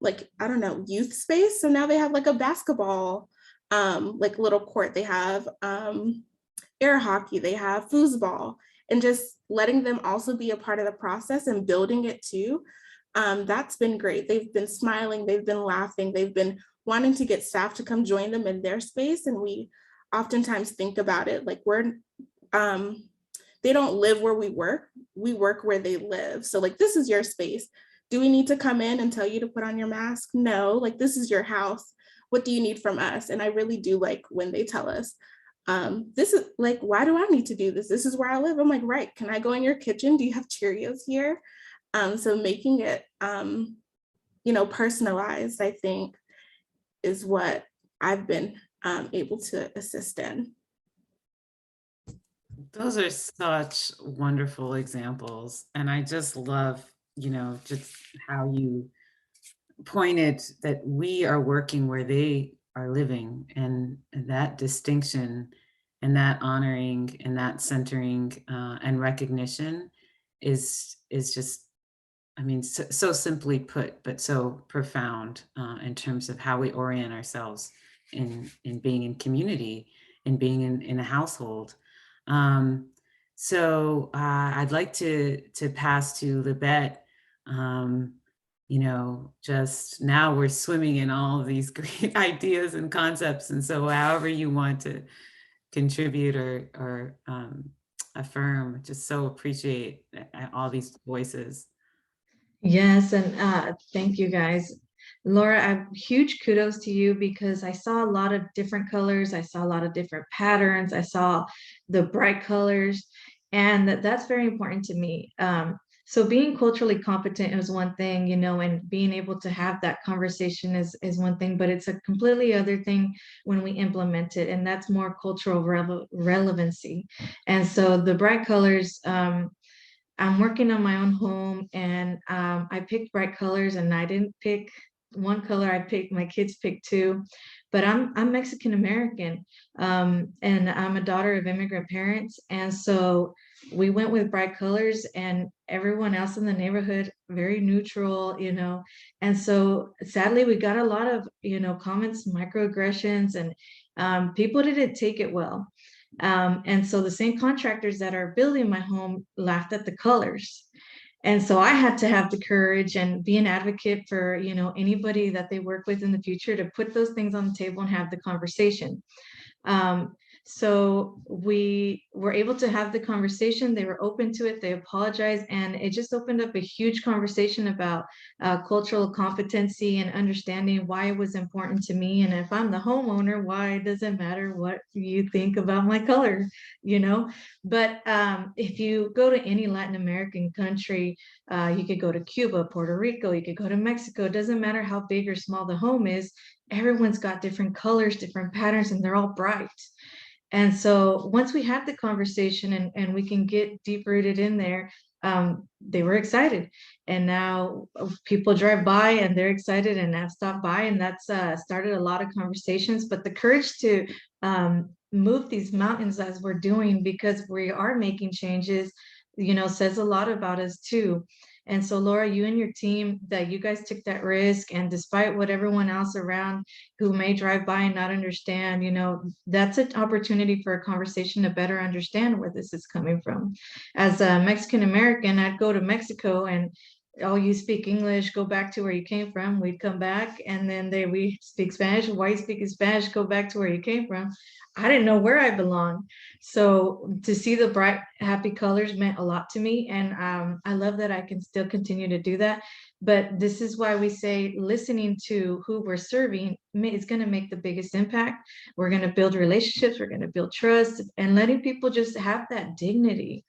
like, I don't know, youth space. So now they have like a basketball, like little court, they have air hockey, they have foosball, and just letting them also be a part of the process and building it too. That's been great. They've been smiling, they've been laughing, they've been wanting to get staff to come join them in their space. And we oftentimes think about it like they don't live where we work where they live. So like, this is your space. Do we need to come in and tell you to put on your mask? No, like this is your house. What do you need from us? And I really do like when they tell us, this is like, why do I need to do this? This is where I live. I'm like, right, can I go in your kitchen? Do you have Cheerios here? So making it, personalized, I think, is what I've been able to assist in. Those are such wonderful examples. And I just love, just how you pointed that we are working where they are living, and that distinction and that honoring and that centering and recognition is just, I mean, so simply put, but so profound in terms of how we orient ourselves in being in community and being in a household. So I'd like to pass to Libet. Just now we're swimming in all of these great ideas and concepts. And so however you want to contribute or affirm, just so appreciate all these voices. Yes, and thank you guys. Laura, huge kudos to you, because I saw a lot of different colors. I saw a lot of different patterns. I saw the bright colors, and that's very important to me. So being culturally competent is one thing, and being able to have that conversation is one thing, but it's a completely other thing when we implement it, and that's more cultural relevancy. And so the bright colors, I'm working on my own home, and I picked bright colors, and I didn't pick one color. My kids picked two, but I'm Mexican American, and I'm a daughter of immigrant parents. And so we went with bright colors, and everyone else in the neighborhood, very neutral, and so sadly we got a lot of, comments, microaggressions, and people didn't take it well. And so the same contractors that are building my home laughed at the colors. And so I had to have the courage and be an advocate for, anybody that they work with in the future, to put those things on the table and have the conversation. So we were able to have the conversation. They were open to it. They apologized. And it just opened up a huge conversation about cultural competency and understanding why it was important to me. And if I'm the homeowner, why does it matter what you think about my color, But if you go to any Latin American country, you could go to Cuba, Puerto Rico, you could go to Mexico. It doesn't matter how big or small the home is. Everyone's got different colors, different patterns, and they're all bright. And so once we have the conversation and we can get deep rooted in there, they were excited. And now people drive by and they're excited and have stopped by, and that's started a lot of conversations. But the courage to move these mountains as we're doing, because we are making changes, says a lot about us too. And so, Laura, you and your team, that you guys took that risk, and despite what everyone else around who may drive by and not understand, that's an opportunity for a conversation to better understand where this is coming from. As a Mexican American, I'd go to Mexico and, oh, you speak English, go back to where you came from. We'd come back and then we speak Spanish. Why you speak Spanish? Go back to where you came from. I didn't know where I belonged. So to see the bright, happy colors meant a lot to me. And I love that I can still continue to do that. But this is why we say listening to who we're serving is going to make the biggest impact. We're going to build relationships. We're going to build trust, and letting people just have that dignity.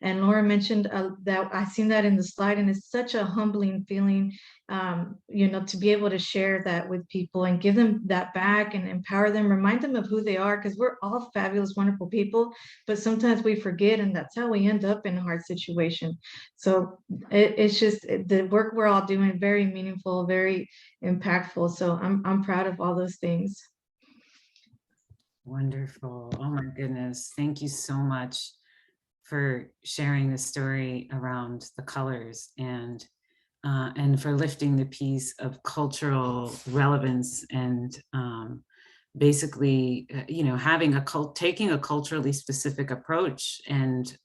And Laura mentioned that I've seen that in the slide, and it's such a humbling feeling, to be able to share that with people and give them that back and empower them, remind them of who they are, because we're all fabulous, wonderful people, but sometimes we forget, and that's how we end up in a hard situation. So it's just the work we're all doing, very meaningful, very impactful. So I'm proud of all those things. Wonderful. Oh my goodness. Thank you so much for sharing the story around the colors, and for lifting the piece of cultural relevance, and basically, having taking a culturally specific approach, and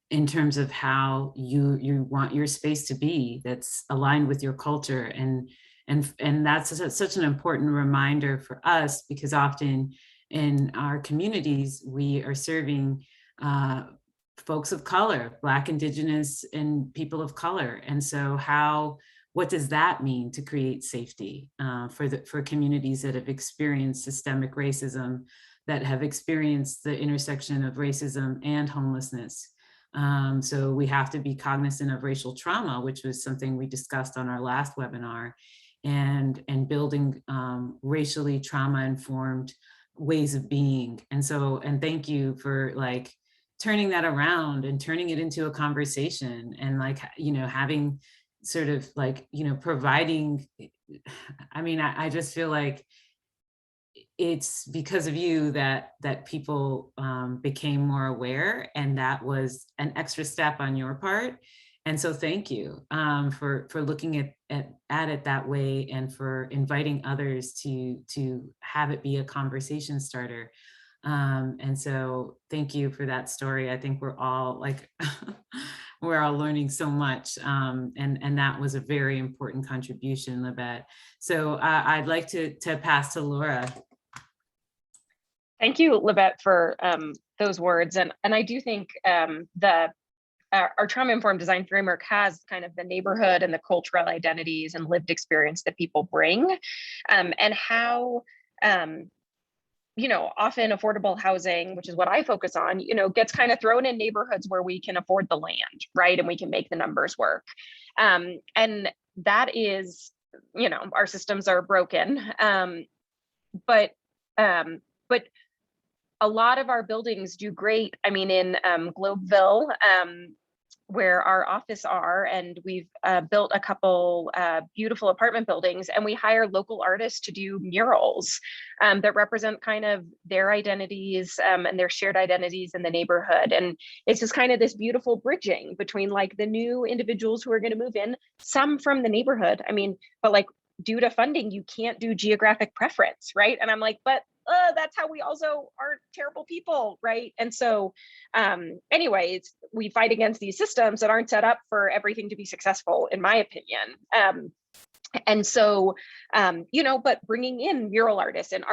in terms of how you want your space to be, that's aligned with your culture. And that's such an important reminder for us, because often in our communities, we are serving folks of color, Black, Indigenous, and people of color. And so what does that mean to create safety for communities that have experienced systemic racism, that have experienced the intersection of racism and homelessness? So we have to be cognizant of racial trauma, which was something we discussed on our last webinar, and building racially trauma-informed ways of being. And thank you for turning that around and turning it into a conversation, and having sort of providing, I just feel like it's because of you that people became more aware, and that was an extra step on your part. And so thank you for looking at it that way, and for inviting others to have it be a conversation starter. And so thank you for that story. I think we're all we're all learning so much. And that was a very important contribution, Libet. So I'd like to pass to Laura. Thank you, Libet, for those words. And I do think our trauma-informed design framework has kind of the neighborhood and the cultural identities and lived experience that people bring, and how often affordable housing, which is what I focus on, gets kind of thrown in neighborhoods where we can afford the land, right? And we can make the numbers work. And that is, our systems are broken. But a lot of our buildings do great. In Globeville, where our office are, and we've built a couple beautiful apartment buildings, and we hire local artists to do murals that represent kind of their identities and their shared identities in the neighborhood. And it's just kind of this beautiful bridging between the new individuals who are going to move in, some from the neighborhood. But due to funding, you can't do geographic preference, right? And I'm like, but that's how we also are terrible people, right? And so anyways, we fight against these systems that aren't set up for everything to be successful, in my opinion. And so, but bringing in mural artists, and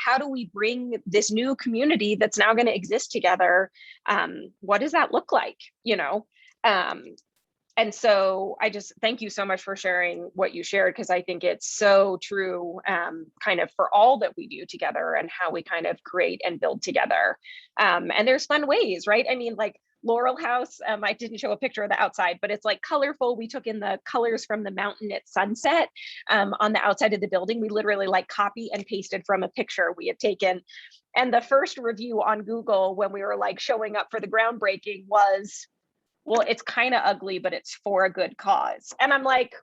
how do we bring this new community that's now going to exist together? What does that look like, And so I just thank you so much for sharing what you shared, because I think it's so true kind of for all that we do together, and how we kind of create and build together. And there's fun ways, right? Laurel House, I didn't show a picture of the outside, but it's colorful. We took in the colors from the mountain at sunset on the outside of the building. We literally copy and pasted from a picture we had taken. And the first review on Google when we were showing up for the groundbreaking was, well, it's kind of ugly, but it's for a good cause. And I'm like,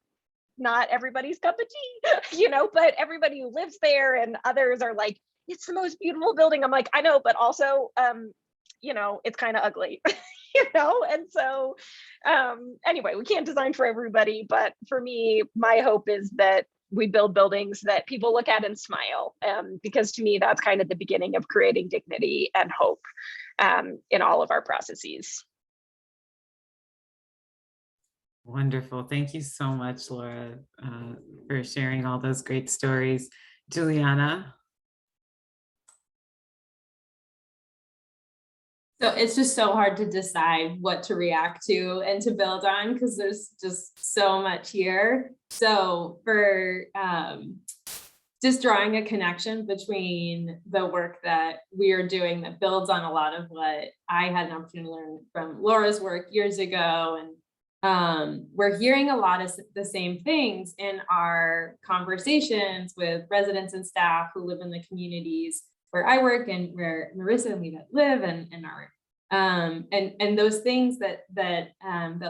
not everybody's cup of tea, you know, but everybody who lives there and others are like, it's the most beautiful building. I'm like, I know, but also, you know, it's kind of ugly, you know? And so anyway, we can't design for everybody, but for me, my hope is that we build buildings that people look at and smile, because to me, that's kind of the beginning of creating dignity and hope in all of our processes. Wonderful. Thank you so much, Laura, for sharing all those great stories. Juliana? So it's just so hard to decide what to react to and to build on because there's just so much here. So for just drawing a connection between the work that we are doing that builds on a lot of what I had an opportunity to learn from Laura's work years ago. And we're hearing a lot of the same things in our conversations with residents and staff who live in the communities where I work and where Marissa and Levi live, and our and those things that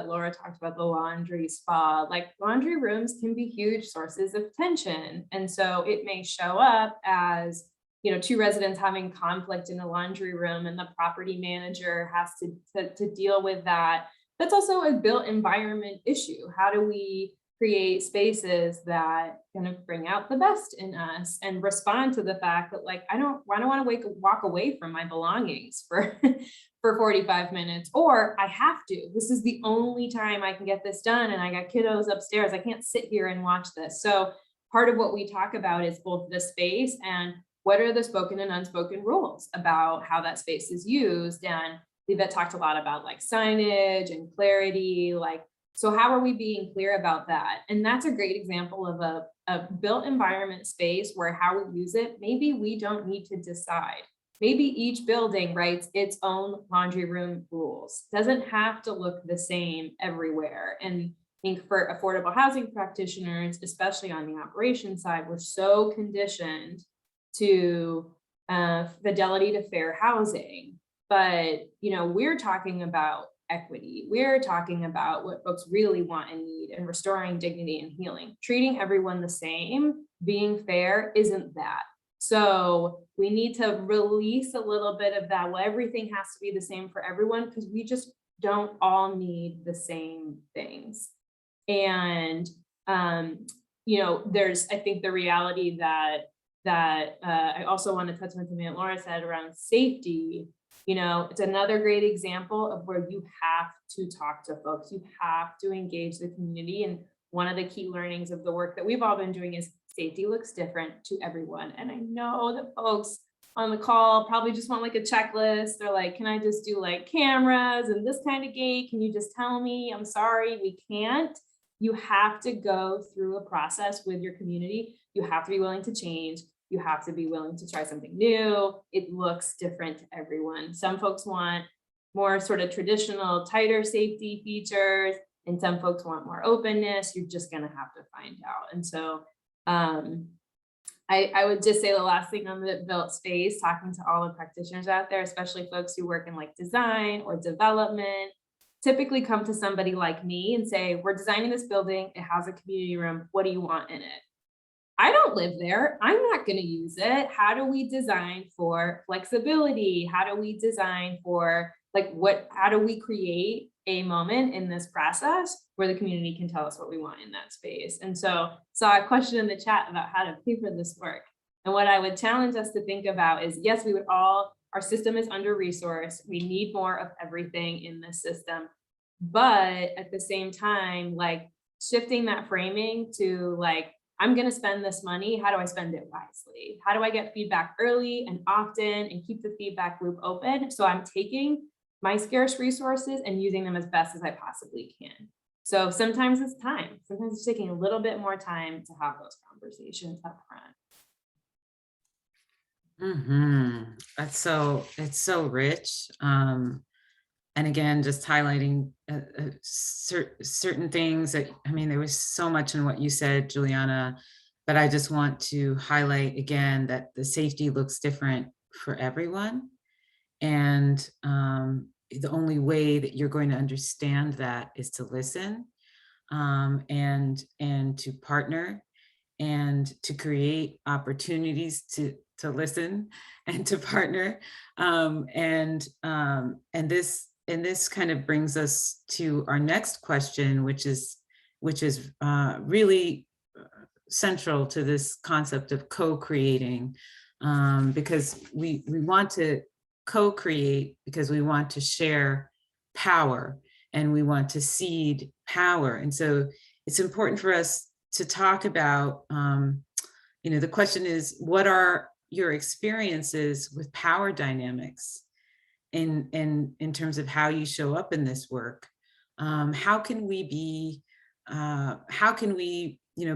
Laura talked about, the laundry spa, like laundry rooms can be huge sources of tension. And so it may show up as, you know, two residents having conflict in a laundry room and the property manager has to deal with that. That's also a built environment issue. How do we create spaces that kind of bring out the best in us and respond to the fact that, like, I don't want to walk away from my belongings for 45 minutes, or I have to. This is the only time I can get this done, and I got kiddos upstairs. I can't sit here and watch this. So part of what we talk about is both the space and what are the spoken and unspoken rules about how that space is used. And Levi talked a lot about like signage and clarity, like, so how are we being clear about that? And that's a great example of a built environment space where how we use it, maybe we don't need to decide. Maybe each building writes its own laundry room rules. Doesn't have to look the same everywhere. And I think for affordable housing practitioners, especially on the operations side, we're so conditioned to fidelity to fair housing. But, you know, we're talking about equity. We're talking about what folks really want and need, and restoring dignity and healing. Treating everyone the same, being fair isn't that. So we need to release a little bit of that. Well, everything has to be the same for everyone, because we just don't all need the same things. And, you know, there's, I think, the reality that I also want to touch on something that Laura said around safety. You know, it's another great example of where you have to talk to folks. You have to engage the community. And one of the key learnings of the work that we've all been doing is safety looks different to everyone. And I know that folks on the call probably just want like a checklist. They're like, can I just do like cameras and this kind of gate? Can you just tell me? I'm sorry, we can't. You have to go through a process with your community. You have to be willing to change. You have to be willing to try something new. It looks different to everyone. Some folks want more sort of traditional, tighter safety features, and some folks want more openness. You're just gonna have to find out. And so I would just say the last thing on the built space, talking to all the practitioners out there, especially folks who work in like design or development, typically come to somebody like me and say, we're designing this building, it has a community room, what do you want in it? I don't live there. I'm not going to use it. How do we design for flexibility? How do we design for like how do we create a moment in this process where the community can tell us what we want in that space? And so saw a question in the chat about how to pay for this work. And what I would challenge us to think about is, yes, we would all, our system is under resourced. We need more of everything in this system. But at the same time, like shifting that framing to like, I'm going to spend this money. How do I spend it wisely? How do I get feedback early and often and keep the feedback loop open? So I'm taking my scarce resources and using them as best as I possibly can. So sometimes it's time. Sometimes it's taking a little bit more time to have those conversations up front. It's so rich. And again, just highlighting certain things that, I mean, there was so much in what you said, Juliana, but I just want to highlight again that the safety looks different for everyone. And the only way that you're going to understand that is to listen, and to partner, and to create opportunities to listen and to partner. And this kind of brings us to our next question, which is really central to this concept of co-creating, because we want to co-create because we want to share power and we want to seed power. And so it's important for us to talk about, the question is, what are your experiences with power dynamics in terms of how you show up in this work? How can we be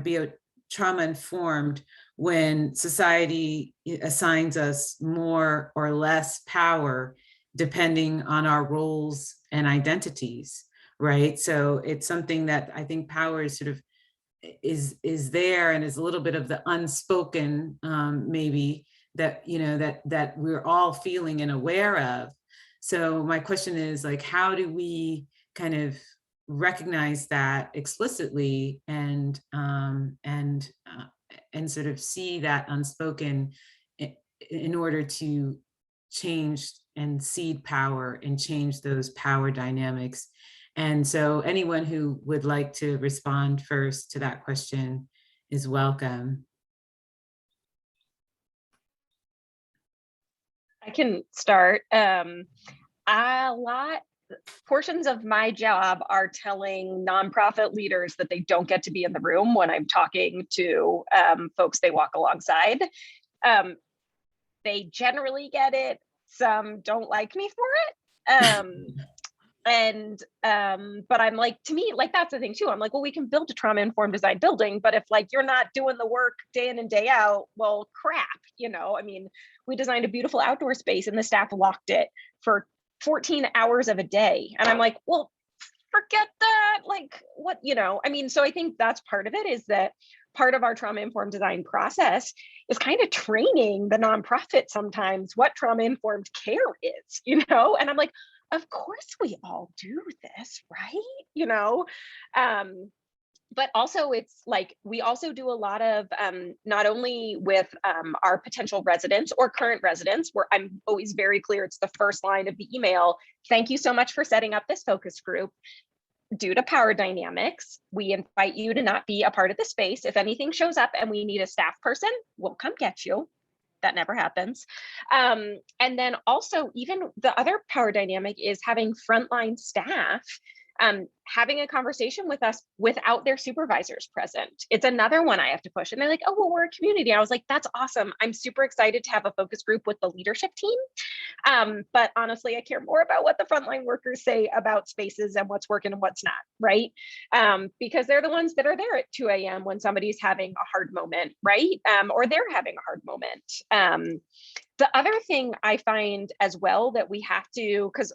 be trauma informed when society assigns us more or less power depending on our roles and identities, right? So it's something that I think power is sort of is there, and is a little bit of the unspoken, maybe, that that we're all feeling and aware of. So my question is, like, how do we kind of recognize that explicitly and sort of see that unspoken in order to change and seed power and change those power dynamics? And so anyone who would like to respond first to that question is welcome. I can start. Portions of my job are telling nonprofit leaders that they don't get to be in the room when I'm talking to folks they walk alongside. They generally get it. Some don't like me for it. But I'm like, to me, like, that's the thing too. I'm like, well, we can build a trauma-informed design building, but if like you're not doing the work day in and day out, well, crap, I mean, we designed a beautiful outdoor space and the staff locked it for 14 hours of a day. And I'm like, well, forget that. Like, what, I mean, so I think that's part of it, is that part of our trauma-informed design process is kind of training the nonprofit sometimes what trauma-informed care is, and I'm like, of course we all do this, right? But also it's like, we also do a lot of, not only with our potential residents or current residents, where I'm always very clear, it's the first line of the email. Thank you so much for setting up this focus group. Due to power dynamics, we invite you to not be a part of the space. If anything shows up and we need a staff person, we'll come get you. That never happens. And then also, even the other power dynamic is having frontline staff having a conversation with us without their supervisors present. It's another one I have to push. And they're like, oh, well, we're a community. I was like, that's awesome. I'm super excited to have a focus group with the leadership team. But honestly, I care more about what the frontline workers say about spaces and what's working and what's not, right? Because they're the ones that are there at 2 a.m. when somebody's having a hard moment, right? Or they're having a hard moment. The other thing I find as well that we have to, because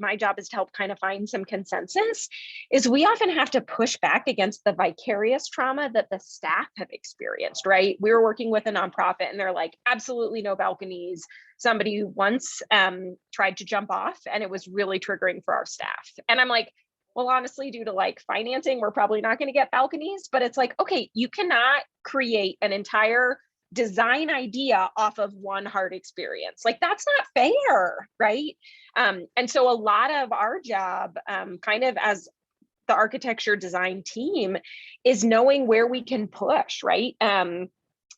my job is to help kind of find some consensus, is we often have to push back against the vicarious trauma that the staff have experienced, right? We were working with a nonprofit and they're like, absolutely no balconies. Somebody once tried to jump off and it was really triggering for our staff. And I'm like, well, honestly, due to like financing, we're probably not going to get balconies, but it's like, okay, you cannot create an entire design idea off of one hard experience. Like, that's not fair, right? And so a lot of our job, kind of as the architecture design team, is knowing where we can push, right? And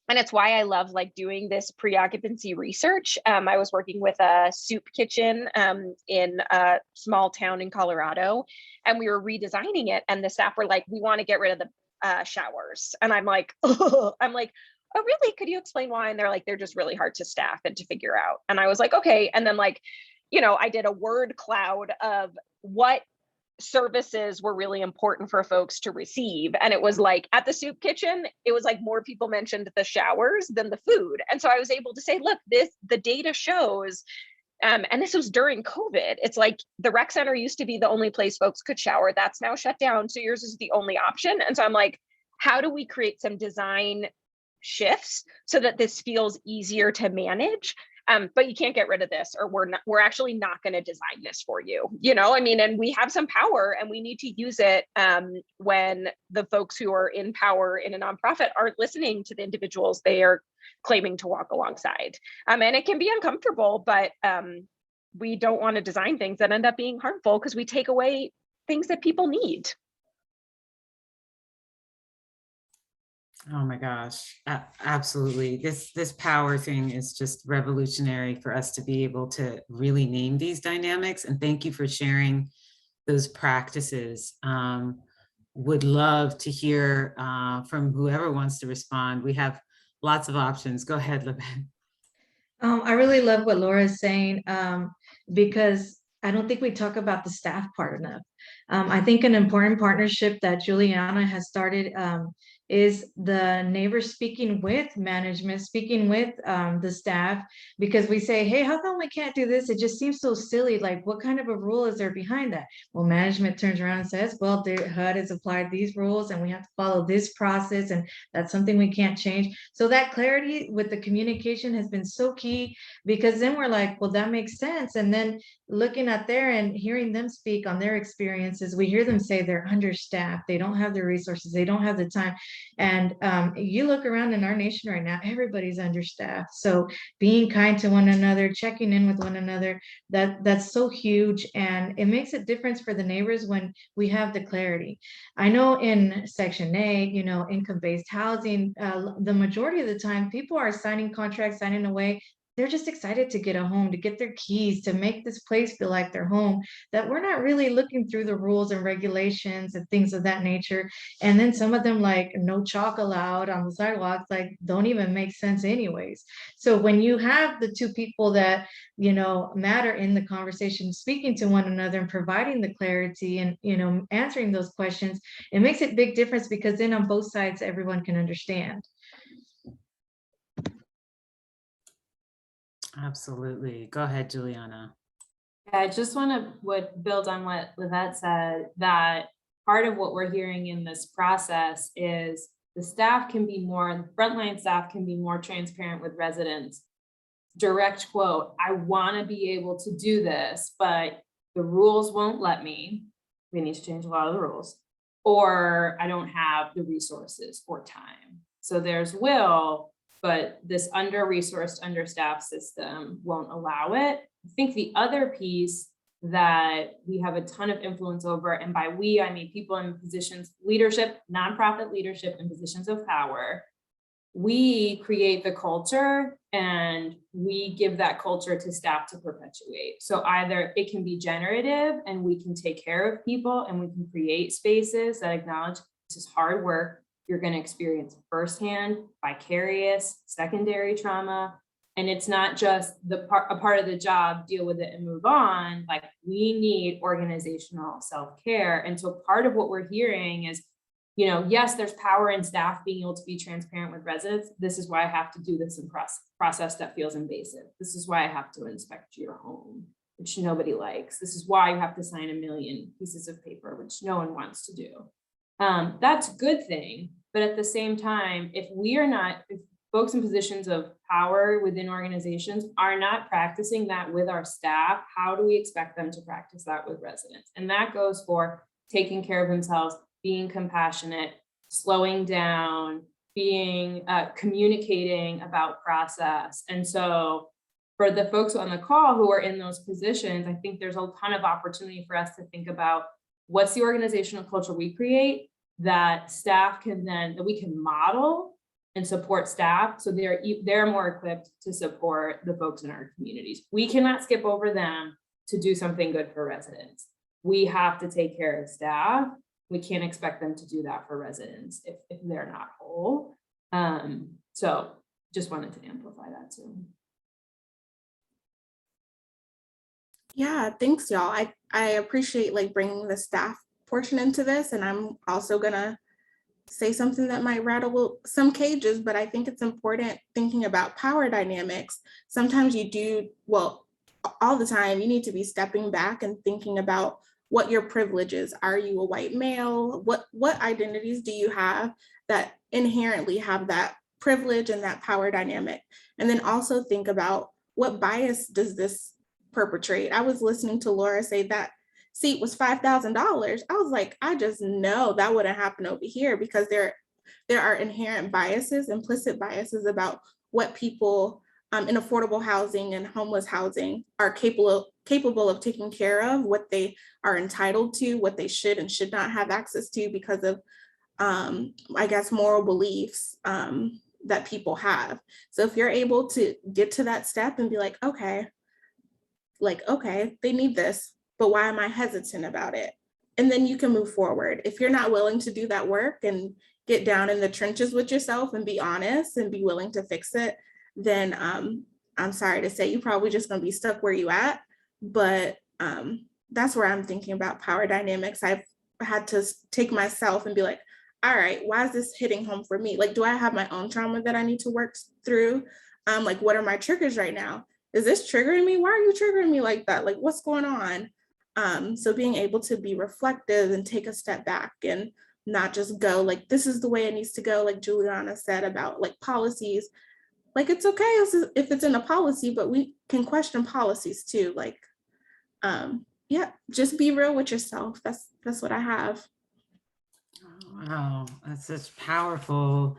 it's why I love like doing this pre-occupancy research. I was working with a soup kitchen in a small town in Colorado, and we were redesigning it, and the staff were like, we want to get rid of the showers. And I'm like, oh, really? Could you explain why? And they're like, they're just really hard to staff and to figure out. And I was like, okay. And then like, I did a word cloud of what services were really important for folks to receive. And it was like, at the soup kitchen, it was like more people mentioned the showers than the food. And so I was able to say, look, the data shows, and this was during COVID. It's like the rec center used to be the only place folks could shower. That's now shut down. So yours is the only option. And so I'm like, how do we create some design shifts so that this feels easier to manage? but you can't get rid of this, or we're actually not going to design this for you. I mean, and we have some power and we need to use it when the folks who are in power in a nonprofit aren't listening to the individuals they are claiming to walk alongside. And it can be uncomfortable, but we don't want to design things that end up being harmful because we take away things that people need. Oh my gosh, absolutely. This power thing is just revolutionary for us to be able to really name these dynamics. And thank you for sharing those practices. Would love to hear from whoever wants to respond. We have lots of options. Go ahead, Levi. I really love what Laura is saying, because I don't think we talk about the staff part enough. I think an important partnership that Julianna has started is the neighbors speaking with management, speaking with the staff, because we say, hey, how come we can't do this? It just seems so silly. Like, what kind of a rule is there behind that? Well, management turns around and says, well, the HUD has applied these rules and we have to follow this process, and that's something we can't change. So that clarity with the communication has been so key, because then we're like, well, that makes sense. And then looking at there and hearing them speak on their experiences, we hear them say they're understaffed, they don't have the resources, they don't have the time. And you look around in our nation right now, everybody's understaffed. So being kind to one another, checking in with one another, that's so huge. And it makes a difference for the neighbors when we have the clarity. I know in Section 8, income-based housing, the majority of the time, people are signing contracts, signing away. They're just excited to get a home, to get their keys, to make this place feel like their home, that we're not really looking through the rules and regulations and things of that nature. And then some of them, like no chalk allowed on the sidewalks, like don't even make sense anyways. So when you have the two people that, matter in the conversation, speaking to one another and providing the clarity and, answering those questions, it makes a big difference, because then on both sides, everyone can understand. Absolutely. Go ahead, Julianna. I just want to build on what Livette said, that part of what we're hearing in this process is the frontline staff can be more transparent with residents. Direct quote, I want to be able to do this, but the rules won't let me. We need to change a lot of the rules, or I don't have the resources or time. So there's will, but this under-resourced, understaffed system won't allow it. I think the other piece that we have a ton of influence over, and by we, I mean people in positions, leadership, nonprofit leadership in positions of power, we create the culture and we give that culture to staff to perpetuate. So either it can be generative and we can take care of people and we can create spaces that acknowledge this is hard work. You're going to experience firsthand, vicarious, secondary trauma. And it's not just a part of the job, deal with it and move on. Like, we need organizational self-care. And so part of what we're hearing is, yes, there's power in staff being able to be transparent with residents. This is why I have to do this in process that feels invasive. This is why I have to inspect your home, which nobody likes. This is why you have to sign 1 million pieces of paper, which no one wants to do. That's a good thing. But at the same time, if folks in positions of power within organizations are not practicing that with our staff, how do we expect them to practice that with residents? And that goes for taking care of themselves, being compassionate, slowing down, communicating about process. And so for the folks on the call who are in those positions, I think there's a ton of opportunity for us to think about what's the organizational culture we create that we can model and support staff, so they're more equipped to support the folks in our communities. We cannot skip over them to do something good for residents. We have to take care of staff. We can't expect them to do that for residents if they're not whole. So just wanted to amplify that too. Yeah, thanks, y'all. I appreciate bringing the staff portion into this, and I'm also gonna say something that might rattle some cages, but I think it's important thinking about power dynamics. Sometimes all the time, you need to be stepping back and thinking about what your privileges. Are you a white male? What identities do you have that inherently have that privilege and that power dynamic? And then also think about what bias does this perpetrate? I was listening to Laura say that seat was $5,000. I was like, I just know that wouldn't happen over here, because there are inherent biases, implicit biases about what people in affordable housing and homeless housing are capable of taking care of, what they are entitled to, what they should and should not have access to because of, I guess, moral beliefs that people have. So if you're able to get to that step and be like, okay, they need this, but why am I hesitant about it? And then you can move forward. If you're not willing to do that work and get down in the trenches with yourself and be honest and be willing to fix it, then I'm sorry to say, you're probably just going to be stuck where you at. But that's where I'm thinking about power dynamics. I've had to take myself and be like, all right, why is this hitting home for me? Like, do I have my own trauma that I need to work through? Like, what are my triggers right now? Is this triggering me? Why are you triggering me like that? Like, what's going on? So being able to be reflective and take a step back and not just go like, this is the way it needs to go. Like Julianna said about like policies, like, it's okay if it's in a policy, but we can question policies too. Like, yeah, just be real with yourself. That's what I have. Wow, that's such powerful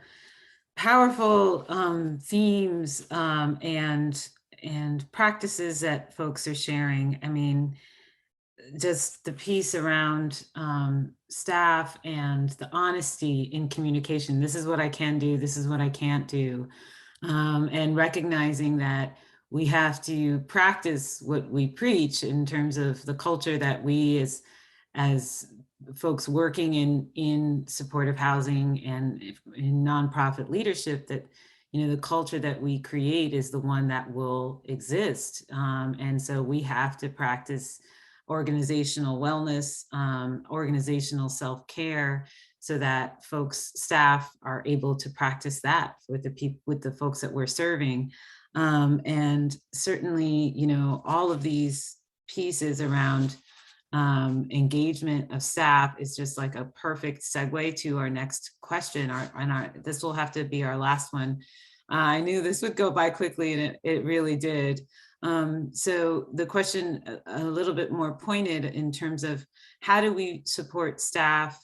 themes and practices that folks are sharing. I mean, just the piece around staff and the honesty in communication. This is what I can do. This is what I can't do. And recognizing that we have to practice what we preach in terms of the culture that we as folks working in supportive housing and in nonprofit leadership, that, you know, the culture that we create is the one that will exist. And so we have to practice organizational wellness, organizational self-care, so that folks, staff are able to practice that with the folks that we're serving. And certainly, you know, all of these pieces around engagement of staff is just like a perfect segue to our next question. This will have to be our last one. I knew this would go by quickly, and it really did. So the question a little bit more pointed in terms of how do we support staff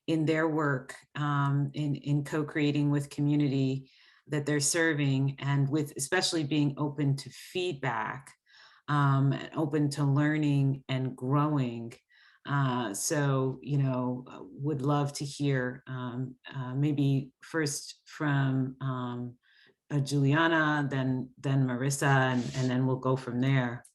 in their work in co-creating with community that they're serving, and with especially being open to feedback, open to learning and growing. So, you know, would love to hear maybe first from Julianna, then Marissa, and then we'll go from there.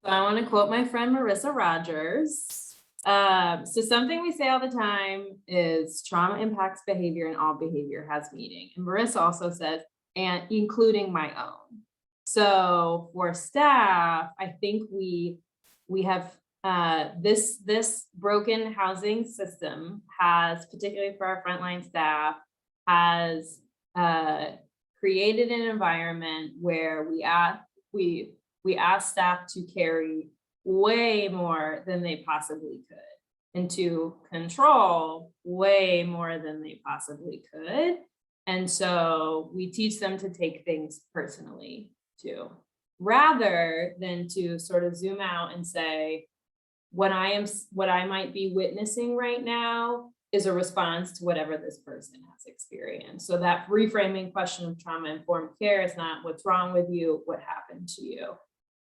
So I want to quote my friend Marissa Rogers. So something we say all the time is trauma impacts behavior and all behavior has meaning. And Marissa also says, and including my own. So for staff, I think we have this broken housing system has, particularly for our frontline staff, has created an environment where we ask staff to carry way more than they possibly could, and to control way more than they possibly could. And so we teach them to take things personally too, rather than to sort of zoom out and say, what I might be witnessing right now is a response to whatever this person has experienced. So that reframing question of trauma-informed care is not what's wrong with you, what happened to you.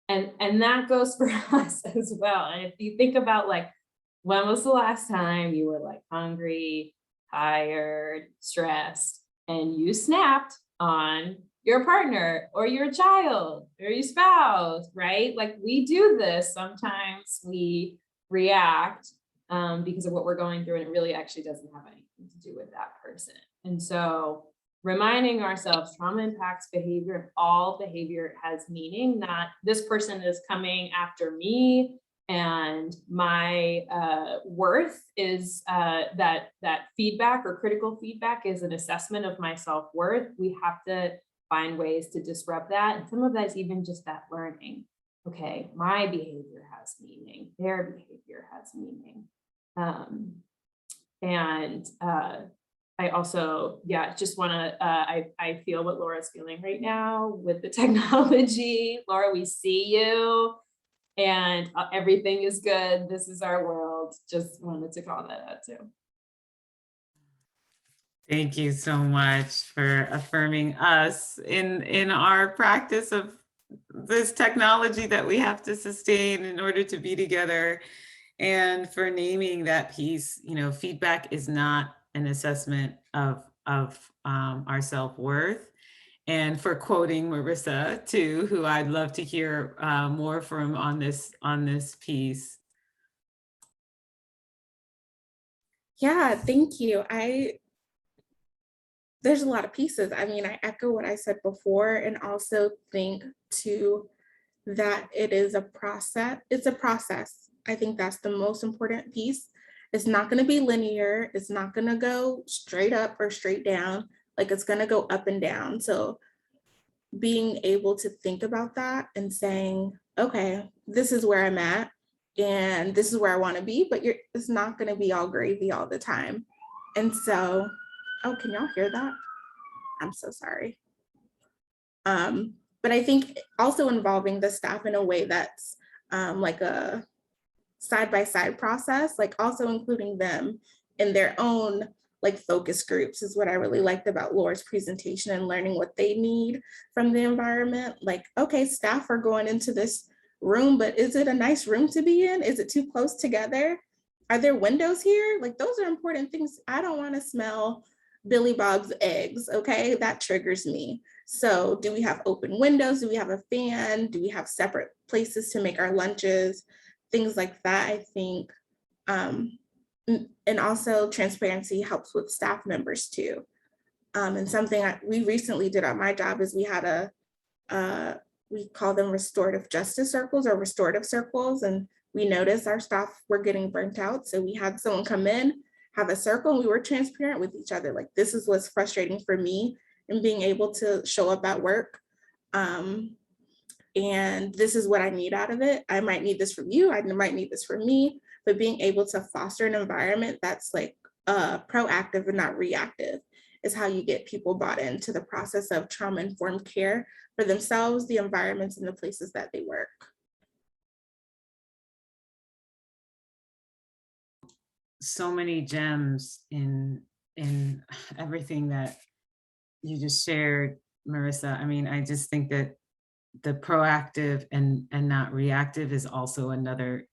And that goes for us as well. And if you think about, like, when was the last time you were like hungry, tired, stressed, and you snapped on your partner or your child or your spouse, right? Like, we do this. Sometimes we react because of what we're going through, and it really actually doesn't have anything to do with that person. And so reminding ourselves, trauma impacts behavior, and all behavior has meaning, not this person is coming after me and my worth is that feedback or critical feedback is an assessment of my self-worth. We have to find ways to disrupt that. And some of that is even just that learning. Okay, my behavior has meaning, their behavior has meaning. I also, just want to, I feel what Laura's feeling right now with the technology. Laura, we see you and everything is good. This is our world. Just wanted to call that out too. Thank you so much for affirming us in our practice of this technology that we have to sustain in order to be together, and for naming that piece. Feedback is not an assessment of our self-worth, and for quoting Marissa too, who I'd love to hear more from on this piece. Yeah, thank you. There's a lot of pieces. I mean, I echo what I said before, and also think too that it is a process. It's a process. I think that's the most important piece. It's not going to be linear. It's not going to go straight up or straight down. Like, it's going to go up and down. So being able to think about that and saying, okay, this is where I'm at and this is where I want to be, but it's not going to be all gravy all the time. And so, oh, can y'all hear that? I'm so sorry. But I think also involving the staff in a way that's like a side-by-side process, like also including them in their own like focus groups is what I really liked about Laura's presentation, and learning what they need from the environment. Like, okay, staff are going into this room, but is it a nice room to be in? Is it too close together? Are there windows here? Like, those are important things. I don't want to smell Billy Bob's eggs, okay? That triggers me. So do we have open windows? Do we have a fan? Do we have separate places to make our lunches? Things like that, I think. And also transparency helps with staff members too. And something we recently did at my job is we had we call them restorative justice circles or restorative circles. And we noticed our staff were getting burnt out. So we had someone come in, have a circle, and we were transparent with each other. Like, this is what's frustrating for me in being able to show up at work. And this is what I need out of it. I might need this from you. I might need this from me. But being able to foster an environment that's like proactive and not reactive is how you get people bought into the process of trauma-informed care for themselves, the environments, and the places that they work. So many gems in everything that you just shared, Marissa. I mean, I just think that the proactive and not reactive is also another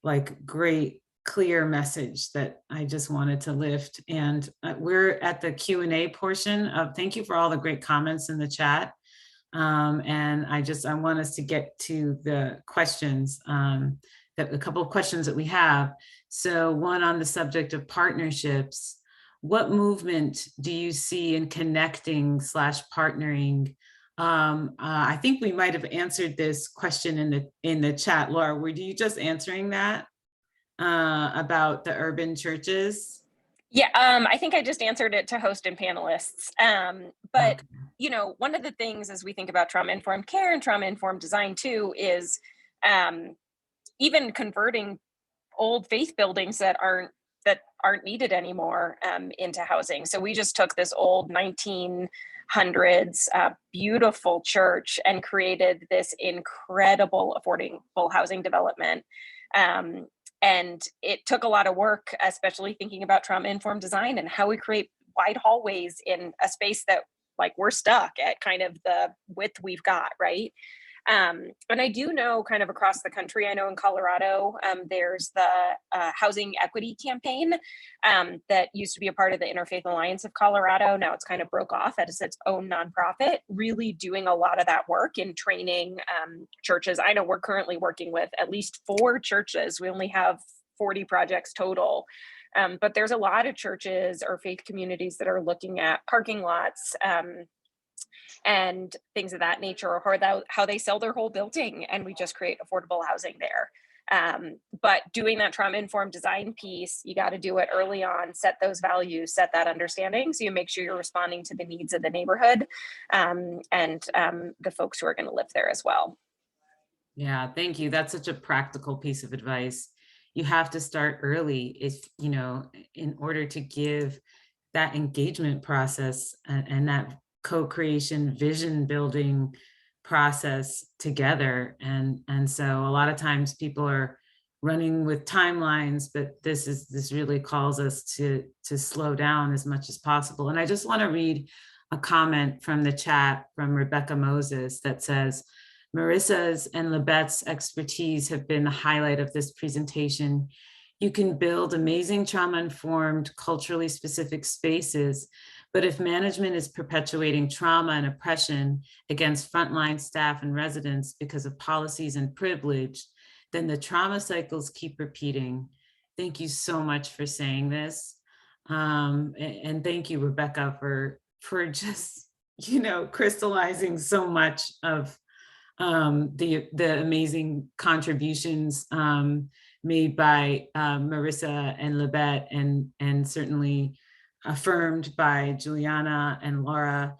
like great clear message that I just wanted to lift. And we're at the Q&A portion of, thank you for all the great comments in the chat. And I want us to get to the questions, a couple of questions that we have. So one on the subject of partnerships. What movement do you see in connecting / partnering? I think we might have answered this question in the chat. Laura, were you just answering that about the urban churches? Yeah, I think I just answered it to host and panelists. But Okay. One of the things as we think about trauma-informed care and trauma-informed design too is even converting old faith buildings that aren't needed anymore into housing. So we just took this old 1900s beautiful church and created this incredible affordable housing development. And it took a lot of work, especially thinking about trauma-informed design and how we create wide hallways in a space that like we're stuck at kind of the width we've got, right? And I do know kind of across the country, I know in Colorado, there's the Housing Equity Campaign that used to be a part of the Interfaith Alliance of Colorado. Now it's kind of broke off as its own nonprofit, really doing a lot of that work in training churches. I know we're currently working with at least 4 churches. We only have 40 projects total. But there's a lot of churches or faith communities that are looking at parking lots and things of that nature, or how they sell their whole building, and we just create affordable housing there. But doing that trauma-informed design piece, you got to do it early on, set those values, set that understanding, so you make sure you're responding to the needs of the neighborhood and the folks who are going to live there as well. Yeah, thank you. That's such a practical piece of advice. You have to start early if, in order to give that engagement process and that co-creation, vision building process together. And so a lot of times people are running with timelines, but this really calls us to slow down as much as possible. And I just want to read a comment from the chat from Rebecca Moses that says, Marissa's and Libette's expertise have been the highlight of this presentation. You can build amazing trauma-informed, culturally specific spaces, but if management is perpetuating trauma and oppression against frontline staff and residents because of policies and privilege, then the trauma cycles keep repeating. Thank you so much for saying this. And thank you, Rebecca, for just, crystallizing so much of the amazing contributions made by Marissa and Libette, and certainly affirmed by Julianna and Laura.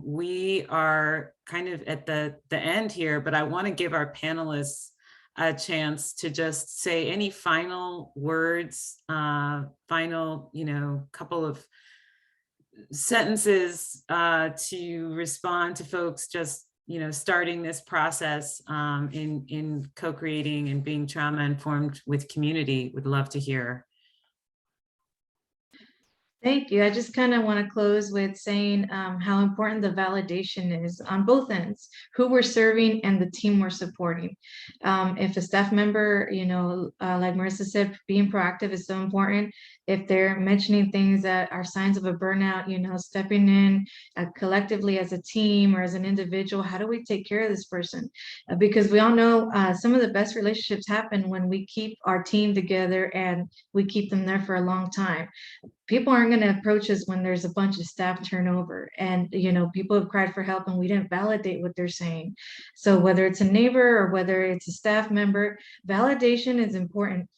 We are kind of at the end here, but I want to give our panelists a chance to just say any final words, final, couple of sentences to respond to folks just, starting this process in co-creating and being trauma-informed with community. Would love to hear. Thank you. I just kind of want to close with saying how important the validation is on both ends, who we're serving and the team we're supporting. If a staff member, like Marissa said, being proactive is so important. If they're mentioning things that are signs of a burnout, stepping in collectively as a team or as an individual, how do we take care of this person? Because we all know some of the best relationships happen when we keep our team together and we keep them there for a long time. People aren't going to approach us when there's a bunch of staff turnover and, people have cried for help and we didn't validate what they're saying. So whether it's a neighbor or whether it's a staff member, validation is important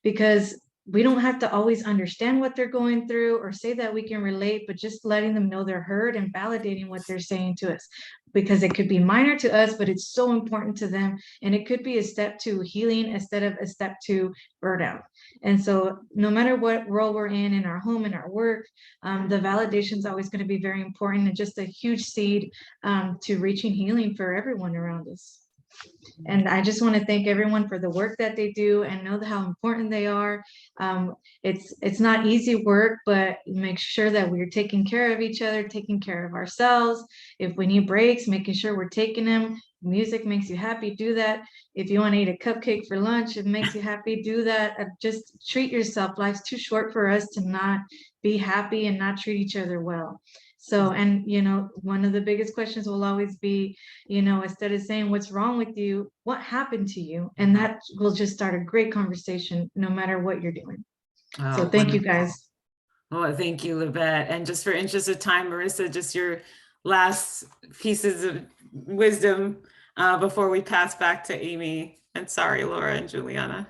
because we don't have to always understand what they're going through or say that we can relate, but just letting them know they're heard and validating what they're saying to us, because it could be minor to us, but it's so important to them. And it could be a step to healing instead of a step to burnout. And so no matter what role we're in our home, in our work, the validation is always going to be very important and just a huge seed to reaching healing for everyone around us. And I just want to thank everyone for the work that they do and know how important they are. It's not easy work, but make sure that we're taking care of each other, taking care of ourselves. If we need breaks, making sure we're taking them. Music makes you happy, do that. If you want to eat a cupcake for lunch, it makes you happy, do that. Just treat yourself. Life's too short for us to not be happy and not treat each other well. So, and, one of the biggest questions will always be, instead of saying what's wrong with you, what happened to you? And that will just start a great conversation no matter what you're doing. So thank you guys. Oh, thank you, Libette. And just for interest of time, Marissa, just your last pieces of wisdom before we pass back to Amy. And sorry, Laura and Julianna.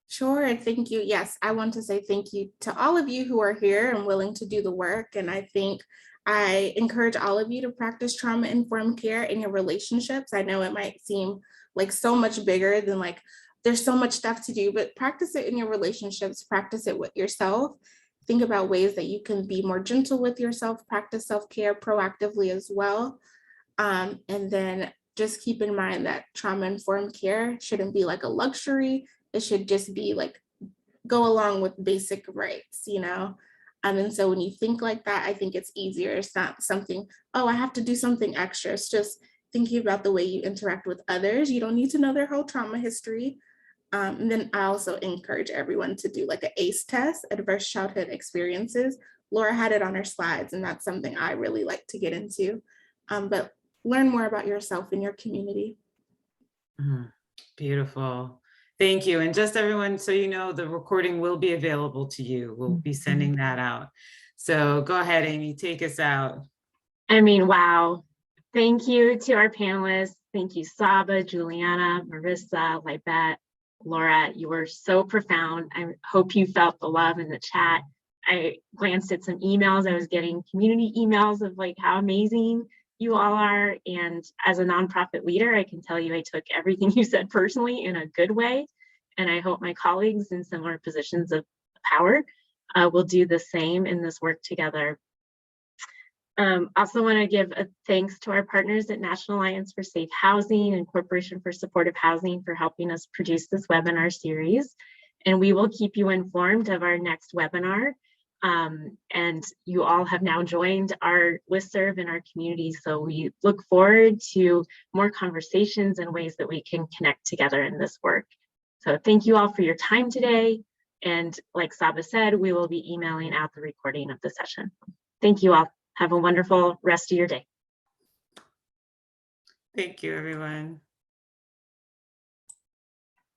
Sure, thank you. Yes, I want to say thank you to all of you who are here and willing to do the work. And I encourage all of you to practice trauma-informed care in your relationships. I know it might seem like so much bigger than there's so much stuff to do, but practice it in your relationships, practice it with yourself. Think about ways that you can be more gentle with yourself, practice self-care proactively as well. And then just keep in mind that trauma-informed care shouldn't be like a luxury. It should just be go along with basic rights, and so when you think like that, I think it's easier. It's not something, oh, I have to do something extra. It's just thinking about the way you interact with others. You don't need to know their whole trauma history. And then I also encourage everyone to do an ACE test, Adverse Childhood Experiences. Laura had it on her slides, and that's something I really like to get into. But learn more about yourself and your community. Beautiful. Thank you. And just everyone, so you know, the recording will be available to you. We'll be sending that out. So go ahead, Amy, take us out. Wow. Thank you to our panelists. Thank you, Saba, Julianna, Marissa, Libette, Laura. You were so profound. I hope you felt the love in the chat. I glanced at some emails. I was getting community emails of how amazing you all are. And as a nonprofit leader, I can tell you I took everything you said personally in a good way. And I hope my colleagues in similar positions of power will do the same in this work together. Also want to give a thanks to our partners at National Alliance for Safe Housing and Corporation for Supportive Housing for helping us produce this webinar series. And we will keep you informed of our next webinar. And you all have now joined our listserv in our community. So we look forward to more conversations and ways that we can connect together in this work. So thank you all for your time today. And like Saba said, we will be emailing out the recording of the session. Thank you all. Have a wonderful rest of your day. Thank you, everyone.